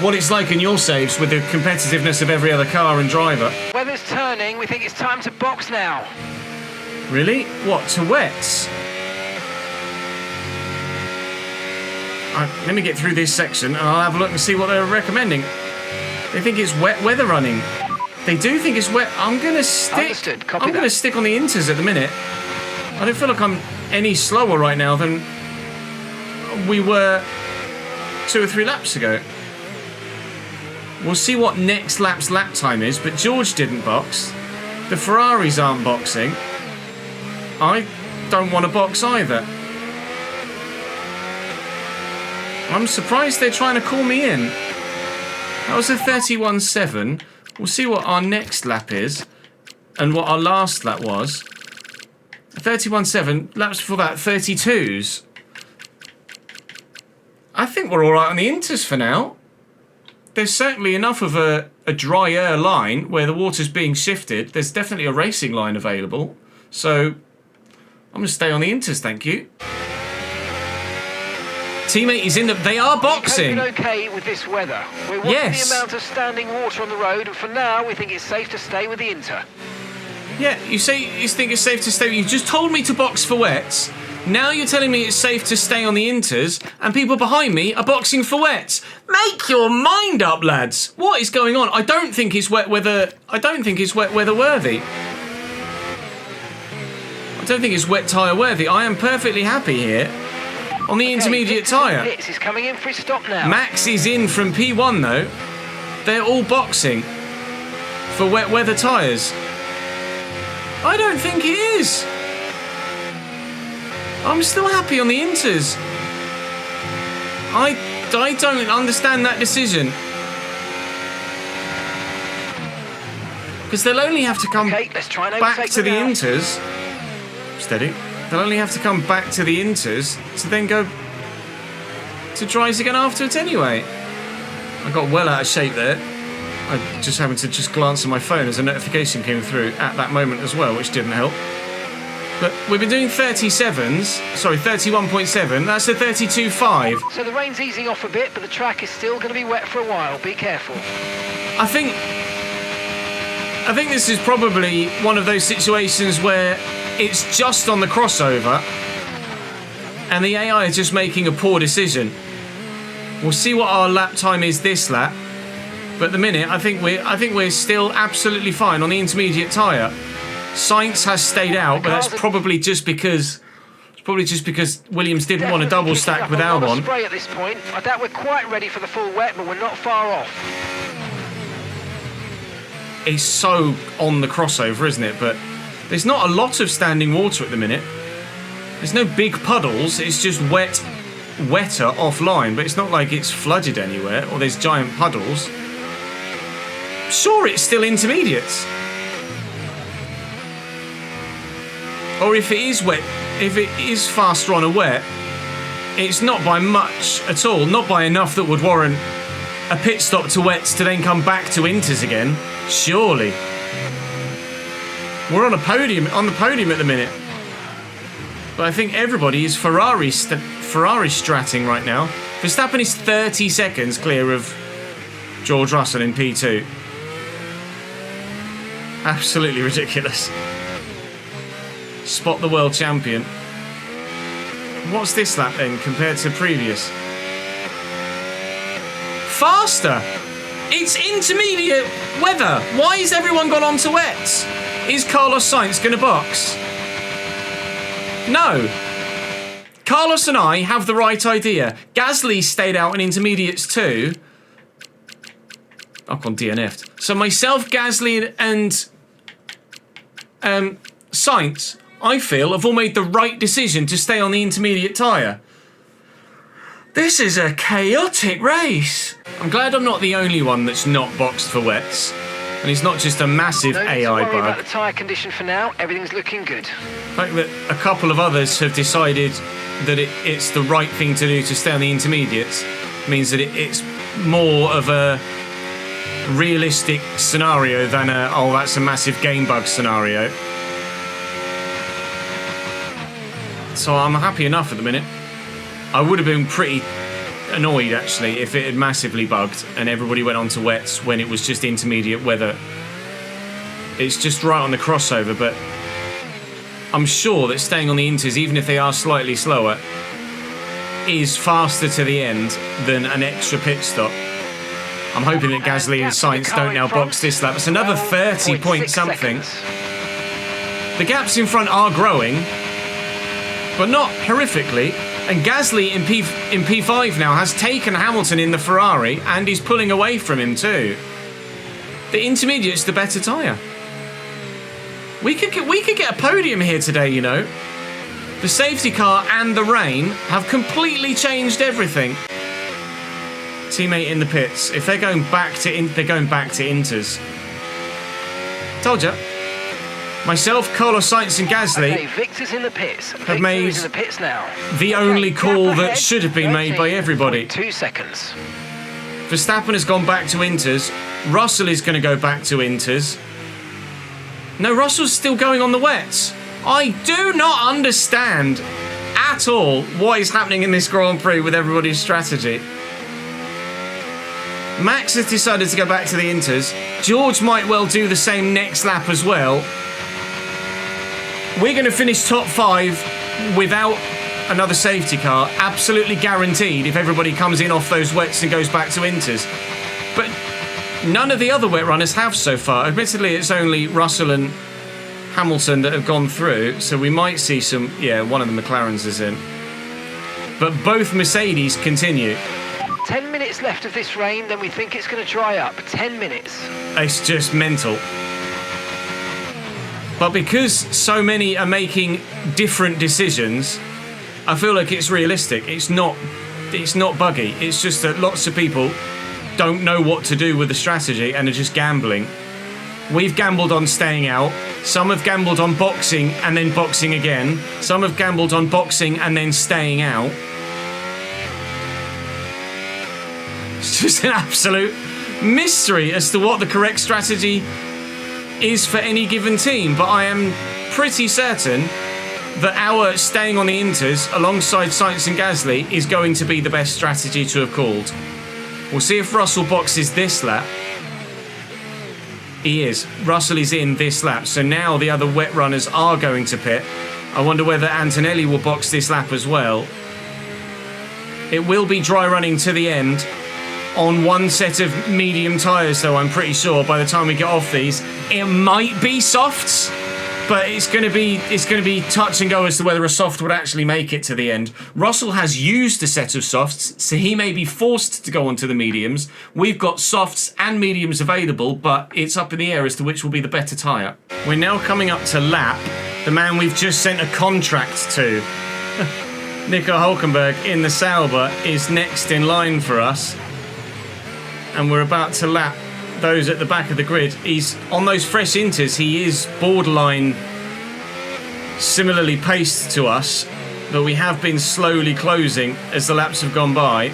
Speaker 1: what it's like in your saves with the competitiveness of every other car and driver.
Speaker 4: Weather's turning, we think it's time to box now.
Speaker 1: Really? What, to wets? Let me get through this section and I'll have a look and see what they're recommending. They think it's wet weather running. They do think it's wet. I'm gonna stick.
Speaker 4: Understood. Copy
Speaker 1: I'm gonna
Speaker 4: that.
Speaker 1: stick on the inters at the minute. I don't feel like I'm any slower right now than we were 2 or 3 laps ago. We'll see what next lap's lap time is, but George didn't box. The Ferraris aren't boxing. I don't want to box either. I'm surprised they're trying to call me in. That was a 31.7. We'll see what our next lap is and what our last lap was. 31.7. Laps before that, 32s. I think we're all right on the inters for now. There's certainly enough of a drier line where the water's being shifted. There's definitely a racing line available. So I'm going to stay on the inters, thank you. Teammate is in the... they are boxing.
Speaker 4: We're okay with this weather. We're watching
Speaker 1: Yes.
Speaker 4: the amount of standing water on the road, and for now we think it's safe to stay with the Inter.
Speaker 1: Yeah, you say you think it's safe to stay. You just told me to box for wets. Now you're telling me it's safe to stay on the inters, and people behind me are boxing for wets. Make your mind up, lads. What is going on? I don't think it's wet weather. I don't think it's wet weather worthy. I don't think it's wet tyre worthy. I am perfectly happy here on the intermediate tyre.
Speaker 4: He's coming in for his stop now.
Speaker 1: Max is in from P1 though. They're all boxing for wet weather tyres. I don't think he is. I'm still happy on the inters. I don't understand that decision. Because they'll only have to come
Speaker 4: Okay, let's try and
Speaker 1: back
Speaker 4: overtake
Speaker 1: to the
Speaker 4: them now.
Speaker 1: inters Steady. They'll only have to come back to the inters to then go to dries again afterwards anyway. I got well out of shape there. I just happened to just glance at my phone as a notification came through at that moment as well, which didn't help. But we've been doing 37s, sorry, 31.7, that's a 32.5.
Speaker 4: So the rain's easing off a bit, but the track is still going to be wet for a while. Be careful.
Speaker 1: I think this is probably one of those situations where it's just on the crossover and the AI is just making a poor decision. We'll see what our lap time is this lap, but at the minute I think we're still absolutely fine on the intermediate tyre. Sainz has stayed out, but that's probably just because Williams didn't want to double stack with Albon.
Speaker 4: Spray at this point. I doubt we're quite ready for the full wet, but we're not far off.
Speaker 1: It's so on the crossover, isn't it? But there's not a lot of standing water at the minute. There's no big puddles. It's just wetter offline, but it's not like it's flooded anywhere or there's giant puddles. Sure, it's still intermediates. Or if it is wet, if it is faster on a wet, it's not by much at all, not by enough that would warrant a pit stop to wets to then come back to inters again. Surely. We're on the podium at the minute. But I think everybody is Ferrari stratting right now. Verstappen is 30 seconds clear of George Russell in P2. Absolutely ridiculous. Spot the world champion. What's this lap then compared to previous? Faster! It's intermediate weather. Why has everyone gone on to wets? Is Carlos Sainz going to box? No. Carlos and I have the right idea. Gasly stayed out in intermediates too. Ocon DNF'd. So myself, Gasly and Sainz, I feel, have all made the right decision to stay on the intermediate tyre. This is a chaotic race. I'm glad I'm not the only one that's not boxed for wets. And it's not just a massive AI
Speaker 4: bug. Don't worry about
Speaker 1: bug.
Speaker 4: the tyre condition for now. Everything's looking good.
Speaker 1: The fact that a couple of others have decided that it's the right thing to do to stay on the intermediates means that it's more of a realistic scenario than oh, that's a massive game bug scenario. So I'm happy enough at the minute. I would have been pretty annoyed actually if it had massively bugged and everybody went on to wets when it was just intermediate weather. It's just right on the crossover, but I'm sure that staying on the inters, even if they are slightly slower, is faster to the end than an extra pit stop. I'm hoping that Gasly and Sainz don't now box this lap. It's another 30 point something. The gaps in front are growing, but not horrifically. And Gasly in P5 now has taken Hamilton in the Ferrari and he's pulling away from him too. The intermediate's the better tyre. We could get a podium here today, you know. The safety car and the rain have completely changed everything. Teammate in the pits. If they're going back to inters. Told ya. Myself, Carlos Sainz and Gasly
Speaker 4: Okay, Victor's in the pits.
Speaker 1: have made
Speaker 4: in the pits now.
Speaker 1: the only call that should have been made by everybody.
Speaker 4: 2 seconds.
Speaker 1: Verstappen has gone back to inters. Russell is going to go back to inters. No, Russell's still going on the wets. I do not understand at all what is happening in this Grand Prix with everybody's strategy. Max has decided to go back to the inters. George might well do the same next lap as well. We're going to finish top 5 without another safety car, absolutely guaranteed if everybody comes in off those wets and goes back to inters. But none of the other wet runners have so far. Admittedly, it's only Russell and Hamilton that have gone through, so we might see some... Yeah, one of the McLarens is in. But both Mercedes continue.
Speaker 4: 10 minutes left of this rain, then we think it's going to dry up. 10 minutes.
Speaker 1: It's just mental. But because so many are making different decisions, I feel like it's realistic. It's not buggy. It's just that lots of people don't know what to do with the strategy and are just gambling. We've gambled on staying out. Some have gambled on boxing and then boxing again. Some have gambled on boxing and then staying out. It's just an absolute mystery as to what the correct strategy is for any given team. But I am pretty certain that our staying on the inters alongside Sainz and Gasly is going to be the best strategy to have called. We'll see if Russell boxes this lap. He is. Russell is in this lap. So now the other wet runners are going to pit. I wonder whether Antonelli will box this lap as well. It will be dry running to the end on one set of medium tyres, though, I'm pretty sure, by the time we get off these. It might be softs, but it's going to be touch and go as to whether a soft would actually make it to the end. Russell has used a set of softs, so he may be forced to go onto the mediums. We've got softs and mediums available, but it's up in the air as to which will be the better tyre. We're now coming up to lap, the man we've just sent a contract to. Nico Hülkenberg in the Sauber is next in line for us. And we're about to lap those at the back of the grid. He's on those fresh inters. He is borderline similarly paced to us, but we have been slowly closing as the laps have gone by. You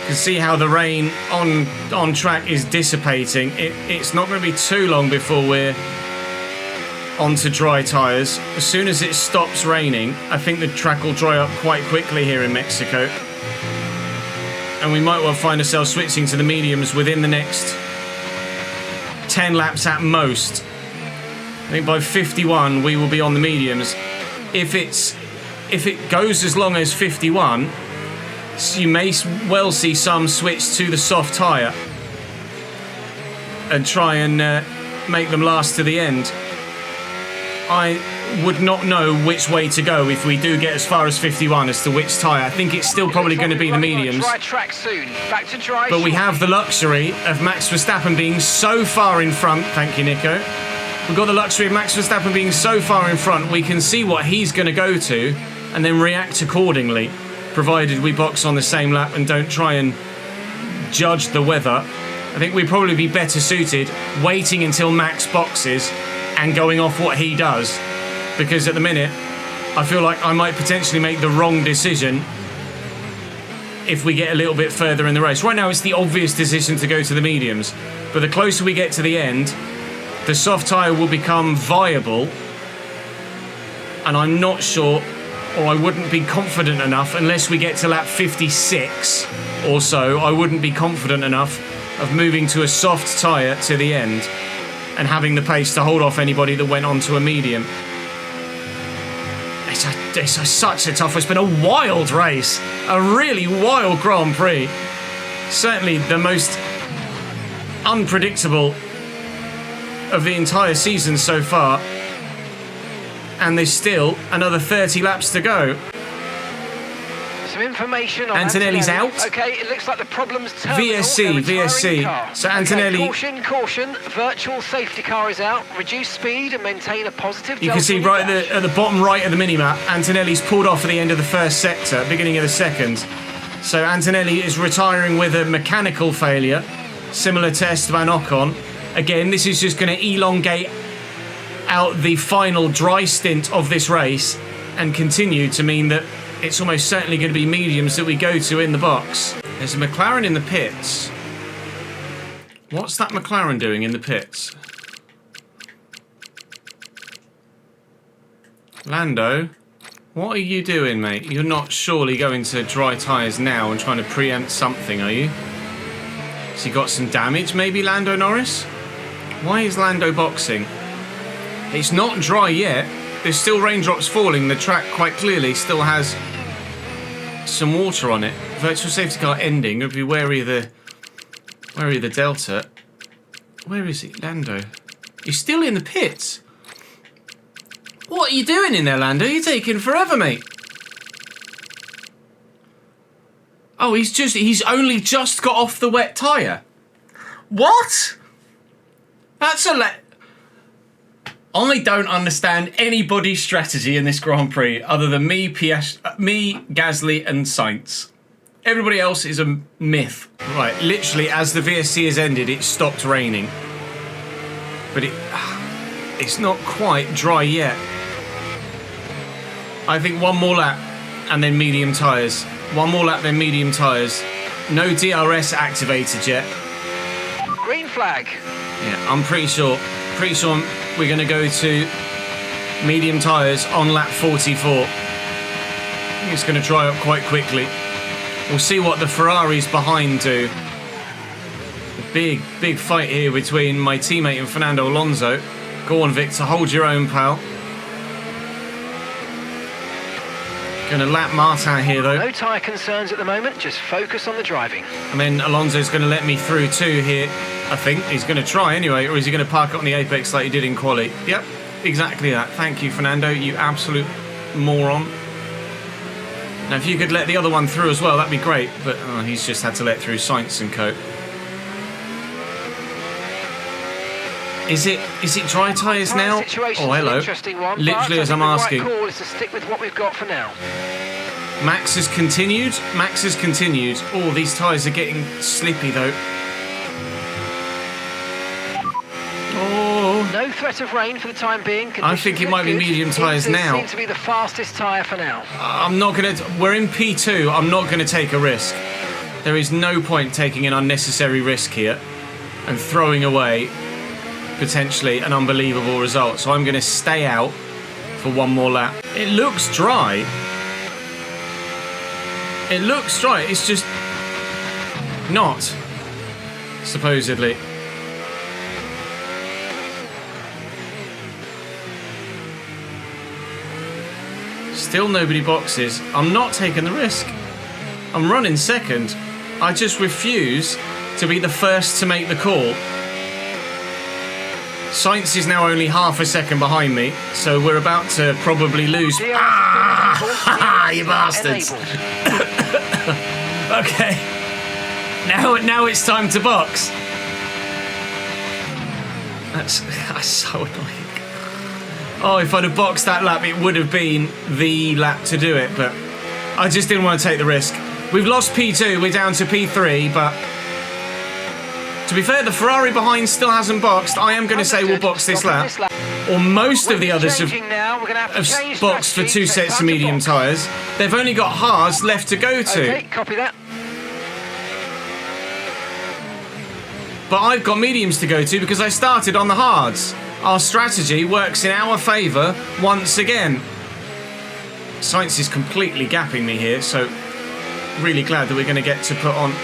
Speaker 1: can see how the rain on track is dissipating. It's not going to be too long before we're onto dry tyres. As soon as it stops raining, I think the track will dry up quite quickly here in Mexico. And we might well find ourselves switching to the mediums within the next 10 laps at most. I think by 51 we will be on the mediums. If it goes as long as 51, you may well see some switch to the soft tyre and try and make them last to the end. I would not know which way to go if we do get as far as 51 as to which tyre. I think it's still probably going to be the mediums.
Speaker 4: Dry track soon. Back to dry.
Speaker 1: But we have the luxury of Max Verstappen being so far in front. Thank you, Nico. We've got the luxury of Max Verstappen being so far in front, we can see what he's going to go to and then react accordingly, provided we box on the same lap and don't try and judge the weather. I think we'd probably be better suited waiting until Max boxes and going off what he does, because at the minute I feel like I might potentially make the wrong decision if we get a little bit further in the race. Right now it's the obvious decision to go to the mediums, but the closer we get to the end, the soft tyre will become viable, and I'm not sure, or I wouldn't be confident enough unless we get to lap 56 or so. I wouldn't be confident enough of moving to a soft tyre to the end and having the pace to hold off anybody that went onto a medium. It's such a tough. It's been a wild race, a really wild Grand Prix. Certainly the most unpredictable of the entire season so far. And there's still another 30 laps to go.
Speaker 4: Some information on
Speaker 1: Antonelli's
Speaker 4: Antonelli.
Speaker 1: out.
Speaker 4: Okay, it looks like the problem's terminal.
Speaker 1: VSC. So Antonelli.
Speaker 4: Okay, caution. Virtual safety car is out. Reduce speed and maintain a positive.
Speaker 1: You can see right at the bottom right of the minimap, Antonelli's pulled off at the end of the first sector, beginning of the second. So Antonelli is retiring with a mechanical failure, similar to Esteban Ocon. Again, this is just going to elongate out the final dry stint of this race and continue to mean that it's almost certainly going to be mediums that we go to in the box. There's a McLaren in the pits. What's that McLaren doing in the pits? Lando, what are you doing, mate? You're not surely going to dry tyres now and trying to preempt something, are you? Has he got some damage, maybe, Lando Norris? Why is Lando boxing? It's not dry yet. There's still raindrops falling. The track quite clearly still has some water on it. Virtual safety car ending. I'd be wary of the Delta. Where is he? Lando. He's still in the pits. What are you doing in there, Lando? You're taking forever, mate. Oh, he's only just got off the wet tyre. What? That's I don't understand anybody's strategy in this Grand Prix other than me, Gasly and Sainz. Everybody else is a myth. Right, literally as the VSC has ended, it stopped raining. But it's not quite dry yet. I think one more lap and then medium tyres. One more lap, then medium tyres. No DRS activated yet.
Speaker 4: Green flag.
Speaker 1: Yeah, I'm pretty sure we're going to go to medium tyres on lap 44. I think it's going to dry up quite quickly. We'll see what the Ferraris behind do. A big fight here between my teammate and Fernando Alonso. Go on, Victor, hold your own, pal. Going to lap Martin here, though.
Speaker 4: No tyre concerns at the moment, just focus on the driving.
Speaker 1: And then Alonso's going to let me through too here, I think. He's going to try anyway, or is he going to park up on the apex like he did in quali? Yep, exactly that. Thank you, Fernando, you absolute moron. Now, if you could let the other one through as well, that'd be great. But he's just had to let through Sainz and co. Is it dry tyres now? Oh, hello. Literally as I'm asking.
Speaker 4: The right call is to stick with what we've got for now.
Speaker 1: Max has continued. Oh, these tyres are getting slippy though. Oh.
Speaker 4: No threat of rain for the time being.
Speaker 1: I think it might be medium tyres now.
Speaker 4: Seems to be the fastest tyre for now.
Speaker 1: I'm not going to... We're in P2. I'm not going to take a risk. There is no point taking an unnecessary risk here and throwing away potentially an unbelievable result. So I'm going to stay out for one more lap. It looks dry. It's just not, supposedly. Still nobody boxes. I'm not taking the risk. I'm running second. I just refuse to be the first to make the call. Sainz is now only half a second behind me, so we're about to probably lose. You bastards! Okay, now it's time to box. That's so annoying. Oh, if I'd have boxed that lap, it would have been the lap to do it, but I just didn't want to take the risk. We've lost P2, we're down to P3, but to be fair, the Ferrari behind still hasn't boxed. I am going to say we'll box this lap. Or most of the others have boxed for 2 sets of medium tyres. They've only got hards left to go to.
Speaker 4: Okay, copy that.
Speaker 1: But I've got mediums to go to because I started on the hards. Our strategy works in our favour once again. Sainz is completely gapping me here, so really glad that we're going to get to put on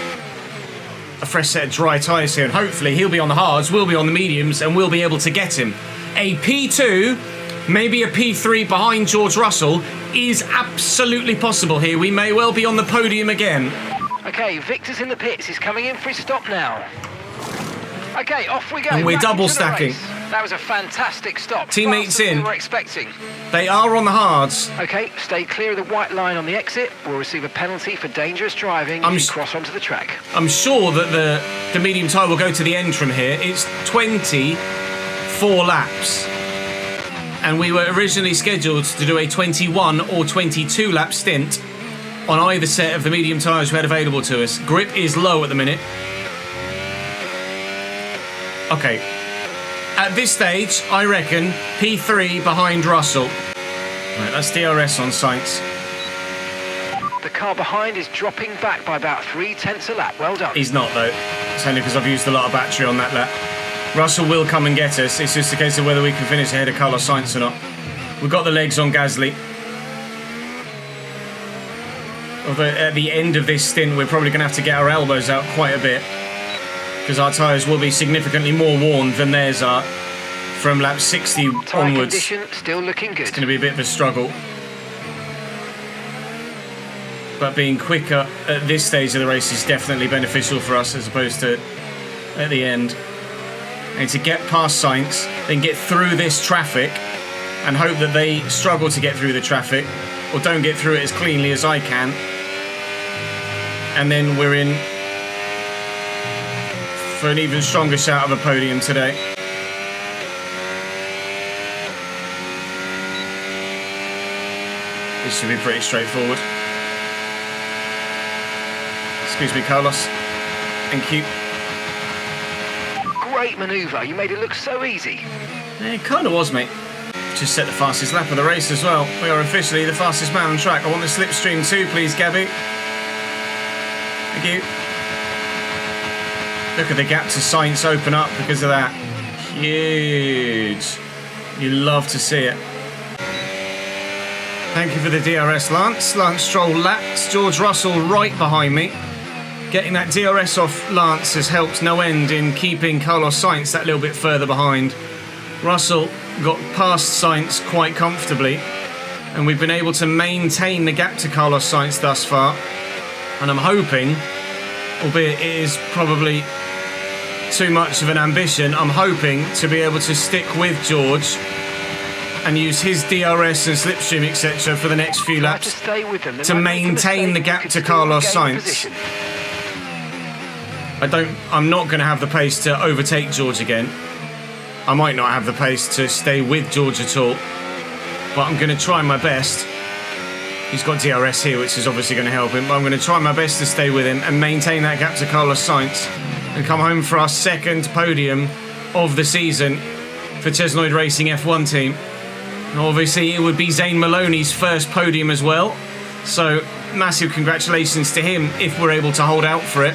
Speaker 1: a fresh set of dry tyres here, and hopefully he'll be on the hards, we'll be on the mediums, and we'll be able to get him. A P2, maybe a P3 behind George Russell is absolutely possible here. We may well be on the podium again.
Speaker 4: Okay, Victor's in the pits. He's coming in for his stop now. Okay, off we go.
Speaker 1: And we're double stacking.
Speaker 4: That was a fantastic stop.
Speaker 1: Teammates in.
Speaker 4: We were expecting.
Speaker 1: They are on the hards.
Speaker 4: Okay, stay clear of the white line on the exit. We'll receive a penalty for dangerous driving if you cross onto the track.
Speaker 1: I'm sure that the medium tyre will go to the end from here. It's 24 laps. And we were originally scheduled to do a 21 or 22 lap stint on either set of the medium tyres we had available to us. Grip is low at the minute. Okay, at this stage, I reckon P3 behind Russell. Right, that's DRS on Sainz.
Speaker 4: The car behind is dropping back by about 3/10 a lap. Well done.
Speaker 1: He's not, though. It's only because I've used a lot of battery on that lap. Russell will come and get us. It's just a case of whether we can finish ahead of Carlos Sainz or not. We've got the legs on Gasly. Although at the end of this stint, we're probably going to have to get our elbows out quite a bit, because our tyres will be significantly more worn than theirs are from lap 60
Speaker 4: Tyre
Speaker 1: onwards.
Speaker 4: condition still looking good.
Speaker 1: It's going to be a bit of a struggle. But being quicker at this stage of the race is definitely beneficial for us as opposed to at the end. And to get past Sainz, then get through this traffic and hope that they struggle to get through the traffic or don't get through it as cleanly as I can. And then we're in for an even stronger shout of a podium today. This should be pretty straightforward. Excuse me, Carlos. Thank you.
Speaker 4: great manoeuvre. You made it look so easy.
Speaker 1: Yeah, it kind of was, mate. Just set the fastest lap of the race as well. We are officially the fastest man on track. I want the slipstream too, please, Gabby. Thank you. Look at the gap to Sainz open up because of that. Huge. You love to see it. Thank you for the DRS, Lance. Lance Stroll laps. George Russell right behind me. Getting that DRS off Lance has helped no end in keeping Carlos Sainz that little bit further behind. Russell got past Sainz quite comfortably, and we've been able to maintain the gap to Carlos Sainz thus far. And I'm hoping, albeit it is probably too much of an ambition, I'm hoping to be able to stick with George and use his DRS and slipstream, etc. for the next few laps to maintain the gap to Carlos Sainz. I'm not going to have the pace to overtake George again. I might not have the pace to stay with George at all, but I'm going to try my best. He's got DRS here, which is obviously going to help him, but I'm going to try my best to stay with him and maintain that gap to Carlos Sainz and come home for our second podium of the season for Chesnoid Racing F1 team. And obviously, it would be Zane Maloney's first podium as well, so massive congratulations to him if we're able to hold out for it.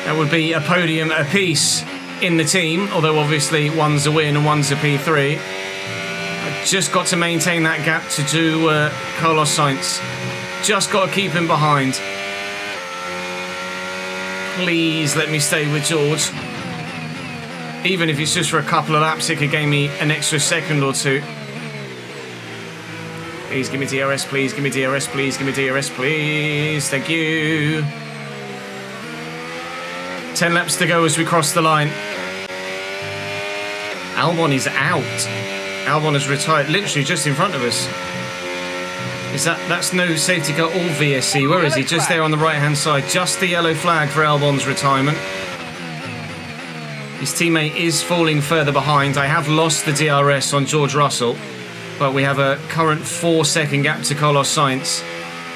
Speaker 1: That would be a podium apiece in the team, although obviously one's a win and one's a P3. I've just got to maintain that gap to do Carlos Sainz. Just got to keep him behind. Please let me stay with George. Even if it's just for a couple of laps, it could gain me an extra second or two. Please give me DRS, please give me DRS, please give me DRS, please. Thank you. 10 laps to go as we cross the line. Albon is out. Albon has retired literally just in front of us. That's no safety car or VSC. Where is he? Just there on the right hand side. Just the yellow flag for Albon's retirement. His teammate is falling further behind. I have lost the DRS on George Russell, but we have a current 4-second gap to Carlos Sainz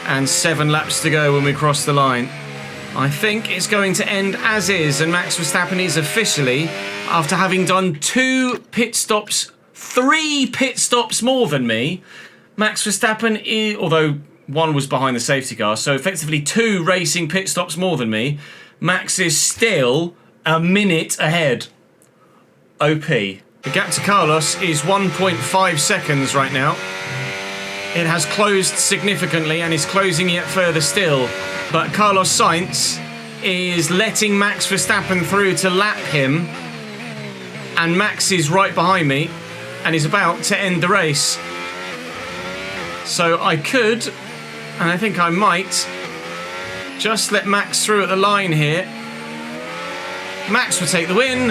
Speaker 1: and 7 laps to go when we cross the line. I think it's going to end as is, and Max Verstappen is officially, after having done 3 pit stops more than me. Max Verstappen, although one was behind the safety car, so effectively 2 racing pit stops more than me. Max is still a minute ahead. OP. The gap to Carlos is 1.5 seconds right now. It has closed significantly and is closing yet further still. But Carlos Sainz is letting Max Verstappen through to lap him. And Max is right behind me and is about to end the race. So I could, and I think I might, just let Max through at the line here. Max will take the win.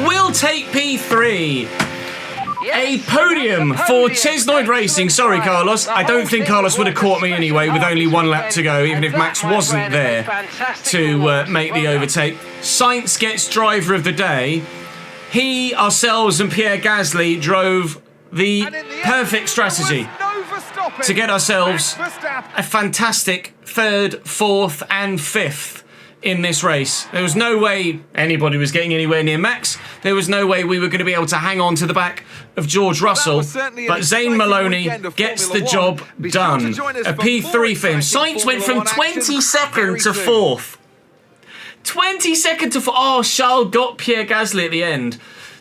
Speaker 1: We'll take P3. A podium for Chesnoid Racing. Sorry, Carlos. I don't think Carlos would have caught me anyway with only 1 lap to go, even if Max wasn't there to make the overtake. Sainz gets driver of the day. He, ourselves, and Pierre Gasly drove the perfect strategy to get ourselves a fantastic 3rd, 4th, and 5th in this race. There was no way anybody was getting anywhere near Max. There was no way we were going to be able to hang on to the back of George Russell. But Zane Maloney gets the job done. A P3 for him. Sainz went from 22nd to 4th. 22nd to 4th. Oh, Charles got Pierre Gasly at the end.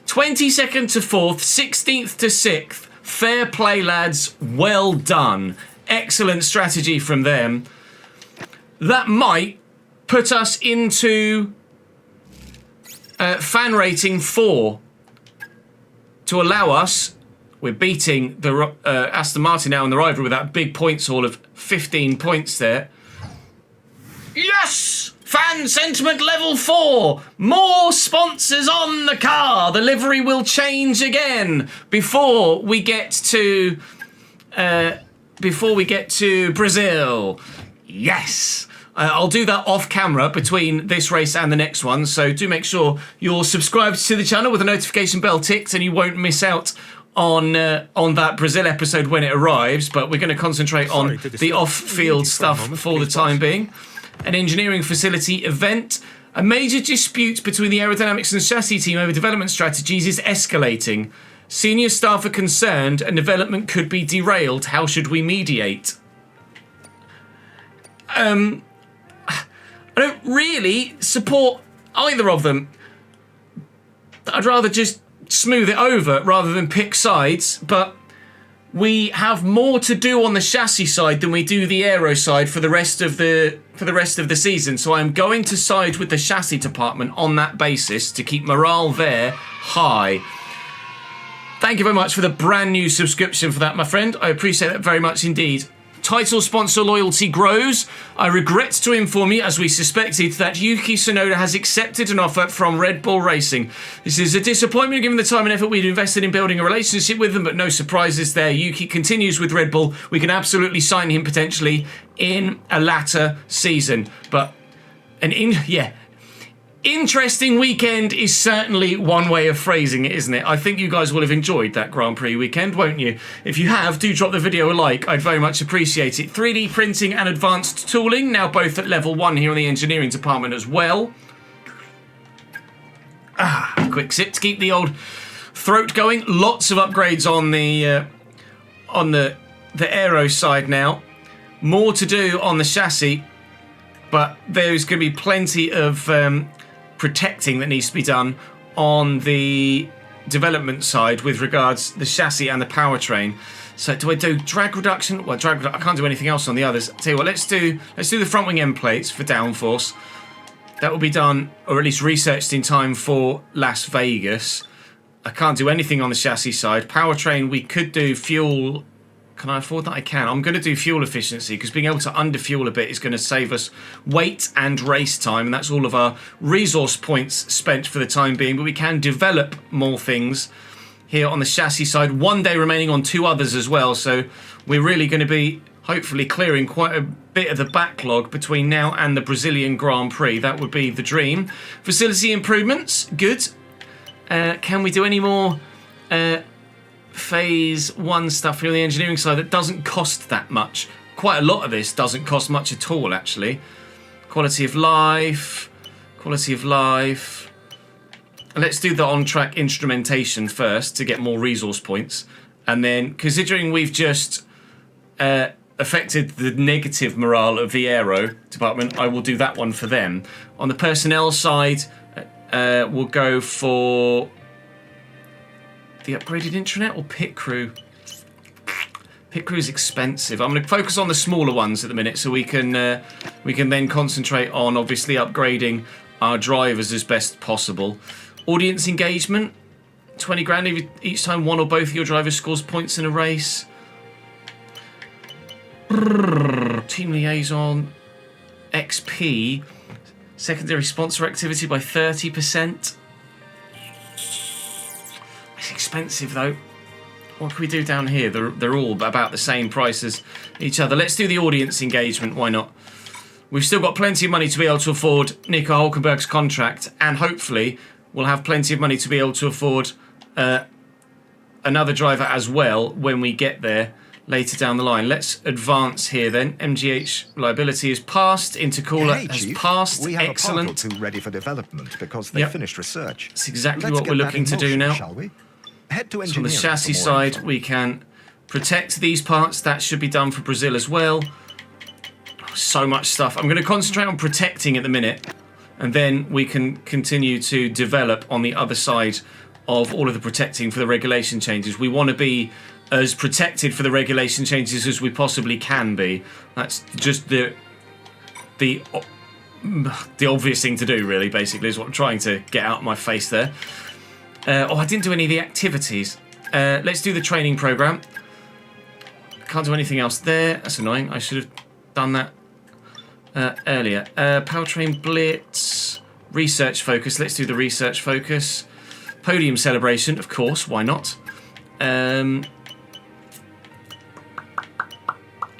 Speaker 1: 22nd to 4th, 16th to 6th. Fair play, lads. Well done. Excellent strategy from them. That might put us into fan rating 4 to allow us. We're beating the Aston Martin now in the rivalry with that big points haul of 15 points there. Yes! Fan sentiment level 4. More sponsors on the car. The livery will change again before we get to Brazil. Yes. I'll do that off camera between this race and the next one, so do make sure you're subscribed to the channel with the notification bell ticked and you won't miss out on that Brazil episode when it arrives, but we're going to concentrate on the off-field stuff for the time being. An engineering facility event. A major dispute between the aerodynamics and chassis team over development strategies is escalating. Senior staff are concerned and development could be derailed. How should we mediate? I don't really support either of them. I'd rather just smooth it over rather than pick sides, but we have more to do on the chassis side than we do the aero side for the rest of the season. So I'm going to side with the chassis department on that basis to keep morale there high. Thank you very much for the brand new subscription for that, my friend. I appreciate that very much indeed. Title sponsor loyalty grows. I regret to inform you, as we suspected, that Yuki Tsunoda has accepted an offer from Red Bull Racing. This is a disappointment given the time and effort we'd invested in building a relationship with them, but no surprises there. Yuki continues with Red Bull. We can absolutely sign him potentially in a latter season. But interesting weekend is certainly one way of phrasing it, isn't it? I think you guys will have enjoyed that Grand Prix weekend, won't you? If you have, do drop the video a like. I'd very much appreciate it. 3D printing and advanced tooling, now both at level 1 here in the engineering department as well. Quick sip to keep the old throat going. Lots of upgrades on the aero side now. More to do on the chassis, but there's going to be plenty of protecting that needs to be done on the development side with regards to the chassis and the powertrain. So do I do drag reduction? Well, I can't do anything else on the others. Tell you what, let's do the front wing end plates for downforce. That will be done, or at least researched in time for Las Vegas. I can't do anything on the chassis side. Powertrain, we could do fuel. Can I afford that? I can. I'm going to do fuel efficiency because being able to underfuel a bit is going to save us weight and race time, and that's all of our resource points spent for the time being. But we can develop more things here on the chassis side. 1 day remaining on 2 others as well, so we're really going to be hopefully clearing quite a bit of the backlog between now and the Brazilian Grand Prix. That would be the dream. Facility improvements, good. Can we do any more phase 1 stuff here on the engineering side that doesn't cost that much? Quite a lot of this doesn't cost much at all, actually. Quality of life. Let's do the on-track instrumentation first to get more resource points. And then, considering we've just affected the negative morale of the aero department, I will do that one for them. On the personnel side, we'll go for the upgraded intranet or pit crew. Pit crew is expensive. I'm going to focus on the smaller ones at the minute, so we can then concentrate on obviously upgrading our drivers as best possible. Audience engagement, 20 grand each time one or both of your drivers scores points in a race. Team liaison, XP, secondary sponsor activity by 30%. It's expensive though. What can we do down here? They're all about the same price as each other. Let's do the audience engagement, why not? We've still got plenty of money to be able to afford Nico Hulkenberg's contract, and hopefully we'll have plenty of money to be able to afford another driver as well when we get there later down the line. Let's advance here then. MGH reliability is passed. Intercooler has passed.
Speaker 5: We have
Speaker 1: excellent.
Speaker 5: A part or two ready for development because they finished research.
Speaker 1: That's exactly
Speaker 5: Let's
Speaker 1: what we're looking to do now.
Speaker 5: Shall we? Head to
Speaker 1: So on the
Speaker 5: engineering
Speaker 1: chassis
Speaker 5: for more
Speaker 1: side,
Speaker 5: info.
Speaker 1: we can protect these parts. That should be done for Brazil as well. So much stuff. I'm going to concentrate on protecting at the minute, and then we can continue to develop on the other side of all of the protecting for the regulation changes. We want to be as protected for the regulation changes as we possibly can be. That's just the obvious thing to do, really, basically, is what I'm trying to get out of my face there. I didn't do any of the activities. Let's do the training program. Can't do anything else there. That's annoying. I should have done that earlier. Powertrain Blitz. Research focus. Let's do the research focus. Podium celebration, of course. Why not?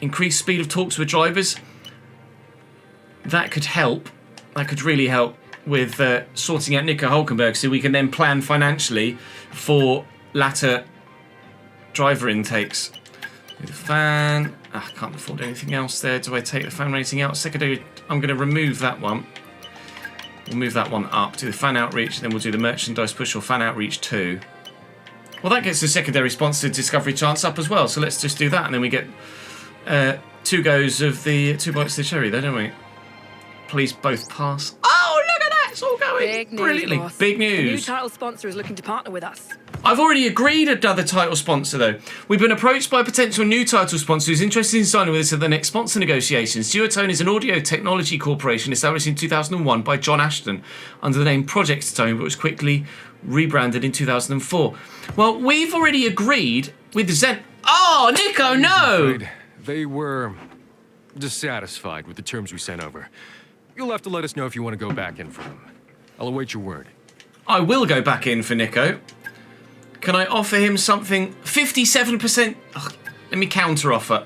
Speaker 1: Increased speed of talks with drivers. That could help. That could really help with sorting out Nico Hulkenberg, so we can then plan financially for latter driver intakes. Do the fan. I can't afford anything else there. Do I take the fan rating out? Secondary, I'm going to remove that one. We'll move that one up, do the fan outreach, then we'll do the merchandise push or fan outreach 2. Well, that gets the secondary sponsored discovery chance up as well, so let's just do that, and then we get 2 goes of the 2 bites of the cherry there, don't we? Please both pass. Oh, look at that! It's all going
Speaker 6: Big news,
Speaker 1: brilliantly.
Speaker 6: boss.
Speaker 1: Big
Speaker 6: The new
Speaker 1: news.
Speaker 6: title sponsor is looking to partner with us.
Speaker 1: I've already agreed another title sponsor, though. We've been approached by a potential new title sponsor who's interested in signing with us at the next sponsor negotiations. Duotone is an audio technology corporation established in 2001 by John Ashton under the name Project Tone, but was quickly rebranded in 2004. Well, we've already agreed with Zen... Oh, Nico, no!
Speaker 2: Afraid they were dissatisfied with the terms we sent over. You'll have to let us know if you want to go back in for them. I'll await your word.
Speaker 1: I will go back in for Nico. Can I offer him something? 57%. Ugh, let me counter offer.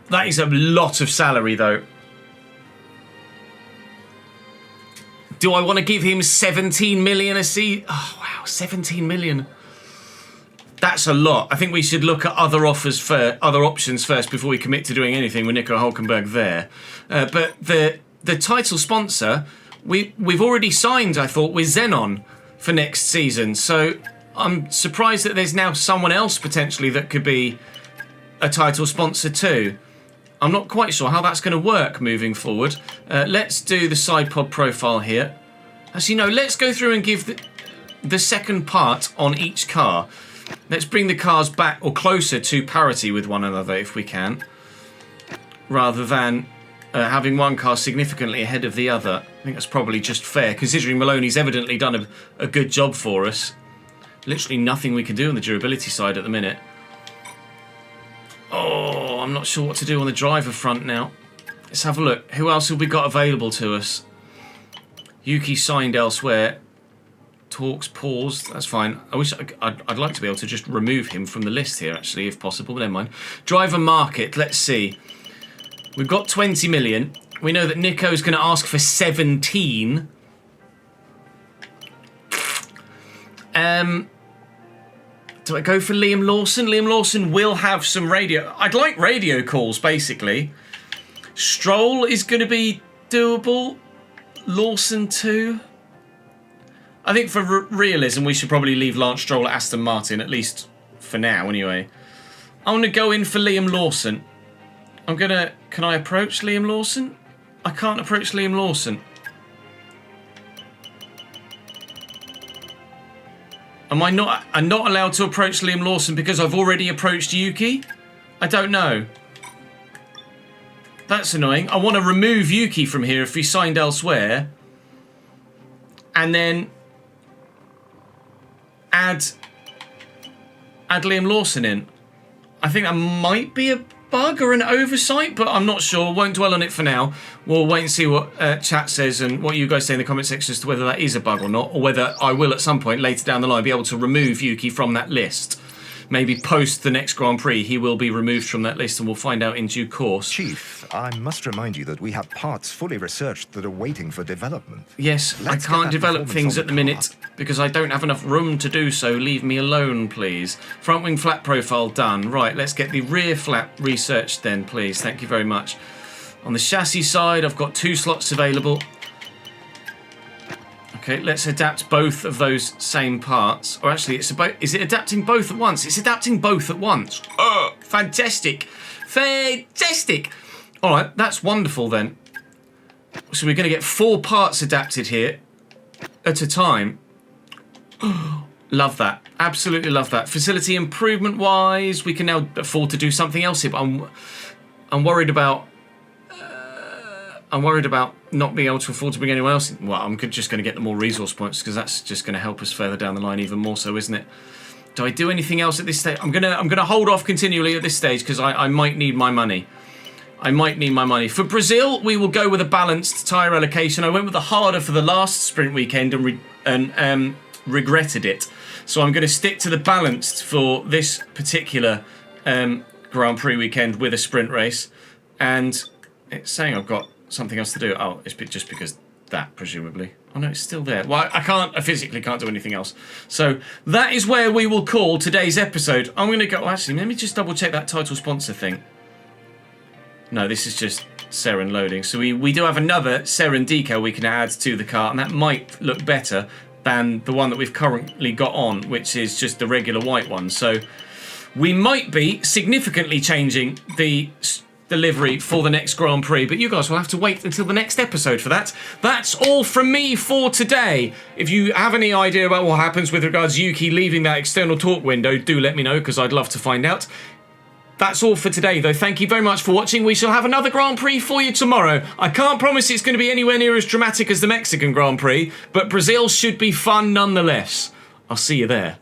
Speaker 1: That is a lot of salary, though. Do I want to give him 17 million a season? Oh, wow, 17 million. That's a lot. I think we should look at other offers first, other options first before we commit to doing anything with Nico Hulkenberg there. But the title sponsor, we've already signed, I thought, with Xenon for next season. So I'm surprised that there's now someone else potentially that could be a title sponsor too. I'm not quite sure how that's going to work moving forward. Let's do the side pod profile here. As you know, let's go through and give the second part on each car. Let's bring the cars back or closer to parity with one another if we can, rather than having one car significantly ahead of the other. I think that's probably just fair, considering Maloney's evidently done a good job for us. Literally nothing we can do on the durability side at the minute. Oh, I'm not sure what to do on the driver front now. Let's have a look. Who else have we got available to us? Yuki signed elsewhere. Talks paused. That's fine. I wish I'd like to be able to just remove him from the list here, actually, if possible. But never mind. Driver market. Let's see. We've got 20 million. We know that Nico's going to ask for 17. Do I go for Liam Lawson? Liam Lawson will have some radio. I'd like radio calls, basically. Stroll is going to be doable. Lawson too. I think for realism, we should probably leave Lance Stroll at Aston Martin, at least for now, anyway. I'm going to go in for Liam Lawson. Can I approach Liam Lawson? I can't approach Liam Lawson. I'm not allowed to approach Liam Lawson because I've already approached Yuki? I don't know. That's annoying. I want to remove Yuki from here if he signed elsewhere. And then add Liam Lawson in. I think that might be a bug or an oversight, but I'm not sure. Won't dwell on it for now. We'll wait and see what chat says and what you guys say in the comment section as to whether that is a bug or not, or whether I will at some point later down the line be able to remove Yuki from that list. Maybe post the next Grand Prix, he will be removed from that list and we'll find out in due course.
Speaker 5: Chief, I must remind you that we have parts fully researched that are waiting for development.
Speaker 1: Yes,
Speaker 5: Let's
Speaker 1: I
Speaker 5: get
Speaker 1: can't
Speaker 5: that
Speaker 1: develop
Speaker 5: performance
Speaker 1: things
Speaker 5: on
Speaker 1: at the
Speaker 5: the
Speaker 1: minute because I don't have enough room to do so. Leave me alone, please. Front wing flat profile done. Right, let's get the rear flat researched then, please. Thank you very much. On the chassis side, I've got 2 slots available. Okay, let's adapt both of those same parts. Or actually, is it adapting both at once? It's adapting both at once. Oh, fantastic. Fantastic. All right, that's wonderful then. So we're going to get 4 parts adapted here at a time. Love that. Absolutely love that. Facility improvement wise, we can now afford to do something else here, but I'm worried about not being able to afford to bring anyone else in. Well, I'm just going to get the more resource points because that's just going to help us further down the line even more so, isn't it? Do I do anything else at this stage? I'm gonna hold off continually at this stage because I might need my money. I might need my money. For Brazil, we will go with a balanced tyre allocation. I went with the harder for the last sprint weekend and regretted it. So I'm going to stick to the balanced for this particular Grand Prix weekend with a sprint race. And it's saying I've got something else to do. Oh, it's just because that, presumably. Oh no, it's still there. Well, I physically can't do anything else. So that is where we will call today's episode. I'm going to go, actually, let me just double check that title sponsor thing. No, this is just Seren loading. So we do have another Seren decal we can add to the car, and that might look better than the one that we've currently got on, which is just the regular white one. So we might be significantly changing the livery for the next Grand Prix, but you guys will have to wait until the next episode for that. That's all from me for today. If you have any idea about what happens with regards to Yuki leaving that external talk window, do let me know, because I'd love to find out. That's all for today, though. Thank you very much for watching. We shall have another Grand Prix for you tomorrow. I can't promise it's going to be anywhere near as dramatic as the Mexican Grand Prix, but Brazil should be fun nonetheless. I'll see you there.